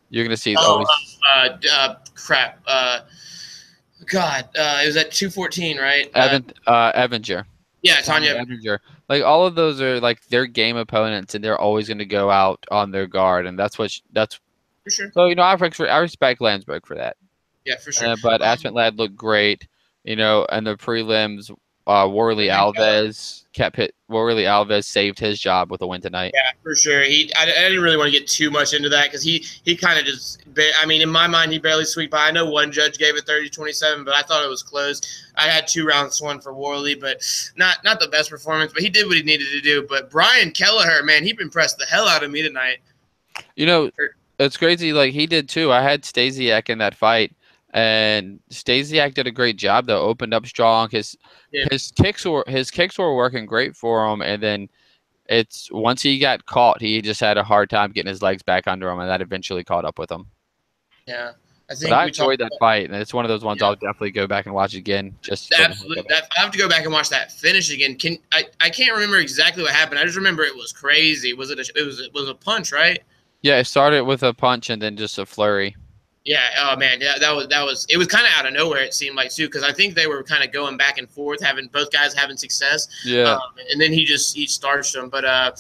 You're gonna see crap. God, it was at 214, right? Evinger. Yeah, Tanya Evinger. Like, all of those are like their game opponents, and they're always going to go out on their guard, and that's for sure. So, you know, I respect Landsberg for that. Yeah, for sure. But Aspen Ladd looked great. You know, and the prelims, Worley Alves saved his job with a win tonight. Yeah, for sure. I didn't really want to get too much into that, because he kind of just, I mean, in my mind, he barely squeaked by. I know one judge gave it 30-27, but I thought it was close. I had 2 rounds won for Worley, but not the best performance, but he did what he needed to do. But Brian Kelleher, man, he impressed the hell out of me tonight. You know, it's crazy. Like, he did too. I had Stasiak in that fight, and Stasiak did a great job though. Opened up strong. His kicks were working great for him, and then once he got caught, he just had a hard time getting his legs back under him, and that eventually caught up with him. Yeah, I enjoyed that fight, and it's one of those ones I'll definitely go back and watch again. Absolutely, I have to go back and watch that finish again. I can't remember exactly what happened. I just remember it was crazy. Was it a punch, right? Yeah, it started with a punch and then just a flurry. Yeah. Oh man. Yeah. That was. It was kind of out of nowhere. It seemed like too, because I think they were kind of going back and forth, both guys having success. Yeah. And then he starched them. But I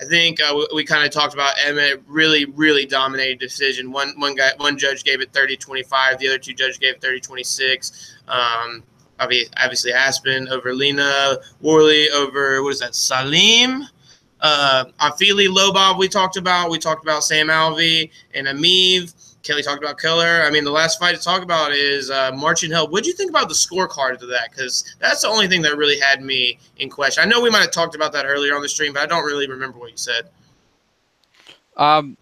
think we kind of talked about Emmett. Really, really dominated decision. One judge gave it 30-25. The other 2 judges gave it 30-26. Obviously Aspen over Lena. Worley over, what is that? Salim. Afili Lobov. We talked about Sam Alvey and Amiv. Kelly talked about Keller. I mean, the last fight to talk about is Marcin Held. What did you think about the scorecard of that? Because that's the only thing that really had me in question. I know we might have talked about that earlier on the stream, but I don't really remember what you said. My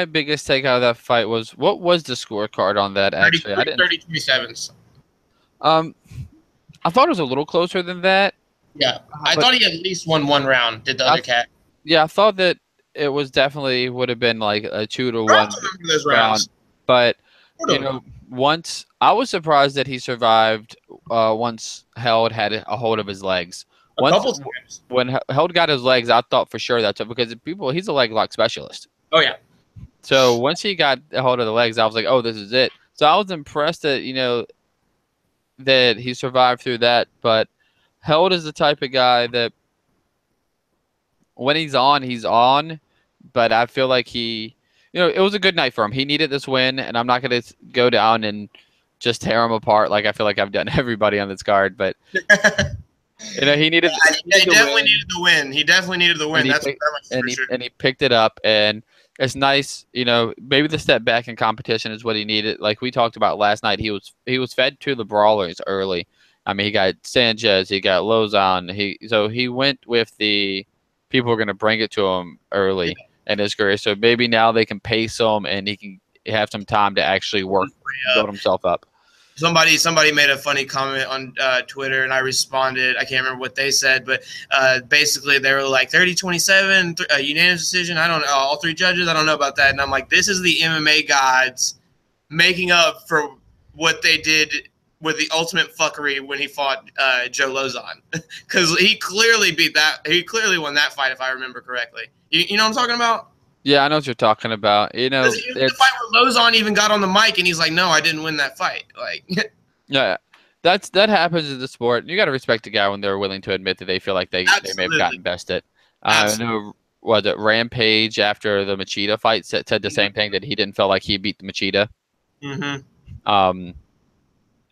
biggest take out of that fight was, what was the scorecard on that? Actually, 30-27. I thought it was a little closer than that. Yeah, I thought he at least won 1 round. Did the other cat? Yeah, I thought that it was definitely would have been like a 2-1 round. But you know, once I was surprised that he survived. Once Held had a hold of his legs. A couple times. When Held got his legs, I thought for sure that's because he's a leg lock specialist. Oh yeah. So once he got a hold of the legs, I was like, oh, this is it. So I was impressed that that he survived through that. But Held is the type of guy that when he's on. But I feel like it was a good night for him. He needed this win, and I'm not going to go down and just tear him apart like I feel like I've done everybody on this card. But You know, he needed He the definitely win. needed the win. He definitely needed the win. and he That's picked for sure. and he picked it up, and it's nice. You know, maybe the step back in competition is what he needed. Like we talked about last night, he was fed to the brawlers early. I mean, he got Sanchez, he got Lozon. He went with the people who are going to bring it to him early in his career. So maybe now they can pace him, and he can have some time to actually work, build himself up. Somebody made a funny comment on Twitter, and I responded. I can't remember what they said, but basically they were like 30-27, unanimous decision. I don't know, all three judges. I don't know about that. And I'm like, this is the MMA gods making up for what they did with the ultimate fuckery when he fought Joe Lozon, because he clearly beat that. He clearly won that fight, if I remember correctly. You know what I'm talking about? Yeah, I know what you're talking about. You know, The fight where Lozon even got on the mic and he's like, "No, I didn't win that fight." Like, yeah, that happens in the sport. You got to respect a guy when they're willing to admit that they feel like they may have gotten bested. I know, was it Rampage after the Machida fight said the same thing, that he didn't feel like he beat the Machida. Mm-hmm.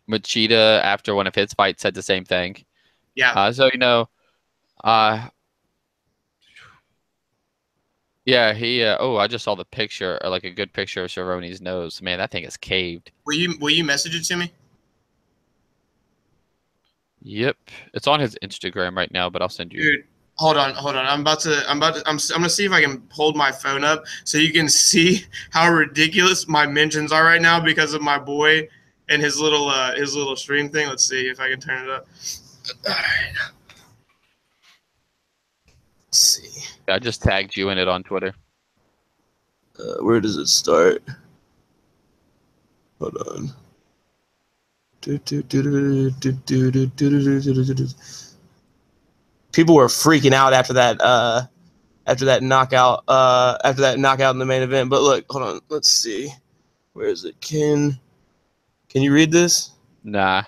Machida after one of his fights said the same thing. Yeah. So you know, yeah, he. Oh, I just saw the picture, or like a good picture of Cerrone's nose. Man, that thing is caved. Will you message it to me? Yep, it's on his Instagram right now, but I'll send you. Dude, hold on. I'm gonna see if I can hold my phone up so you can see how ridiculous my mentions are right now because of my boy and his little stream thing. Let's see if I can turn it up. All right. Let's see. I just tagged you in it on Twitter. Where does it start? Hold on. People were freaking out after that knockout in the main event. But look, hold on, let's see. Where is it? Can you read this? Nah.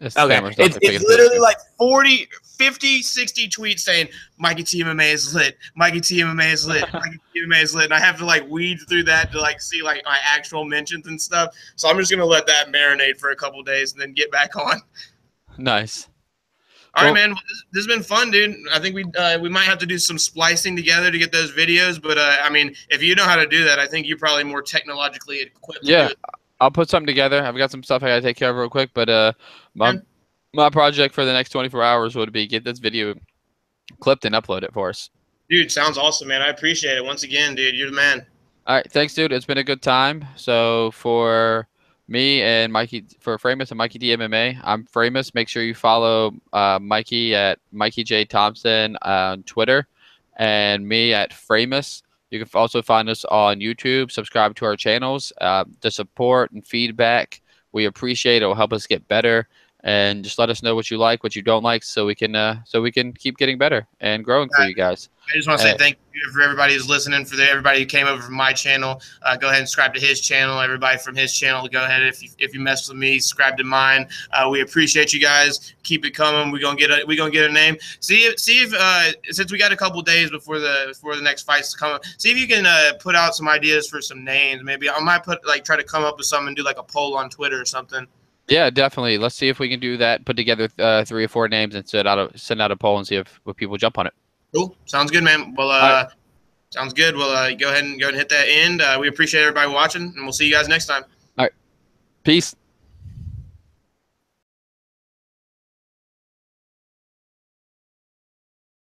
Okay. It's literally like 40, 50, 60 tweets saying Mikey T MMA is lit. Mikey T MMA is lit. Mikey T MMA is lit. And I have to like weed through that to like see like my actual mentions and stuff. So I'm just gonna let that marinate for a couple days and then get back on. Nice. All right, man. This has been fun, dude. I think we might have to do some splicing together to get those videos. But I mean, if you know how to do that, I think you're probably more technologically equipped. Yeah, to do it. I'll put something together. I've got some stuff I gotta take care of real quick. But my project for the next 24 hours would be get this video clipped and upload it for us. Dude, sounds awesome, man. I appreciate it. Once again, dude, you're the man. All right, thanks, dude. It's been a good time. So for me and Mikey, for Framus and Mikey D MMA, I'm Framus. Make sure you follow Mikey at mikeyjthompson on Twitter, and me at Framus. You can also find us on YouTube. Subscribe to our channels. The support and feedback, we appreciate. It will help us get better, and just let us know what you like, what you don't like, so we can keep getting better and growing for you guys. I just want to say thank you for everybody who's listening, for everybody who came over from my channel. Go ahead and subscribe to his channel. Everybody from his channel, go ahead, if you mess with me, subscribe to mine. We appreciate you guys. Keep it coming. We're gonna get a name. See if since we got a couple days before the next fights come up, see if you can put out some ideas for some names. Maybe I might try to come up with something and do like a poll on Twitter or something. Yeah, definitely. Let's see if we can do that. Put together 3 or 4 names and send out a poll and see if people jump on it. Cool. Sounds good, man. Well, right. Sounds good. Well, go ahead and hit that end. We appreciate everybody watching, and we'll see you guys next time. All right. Peace.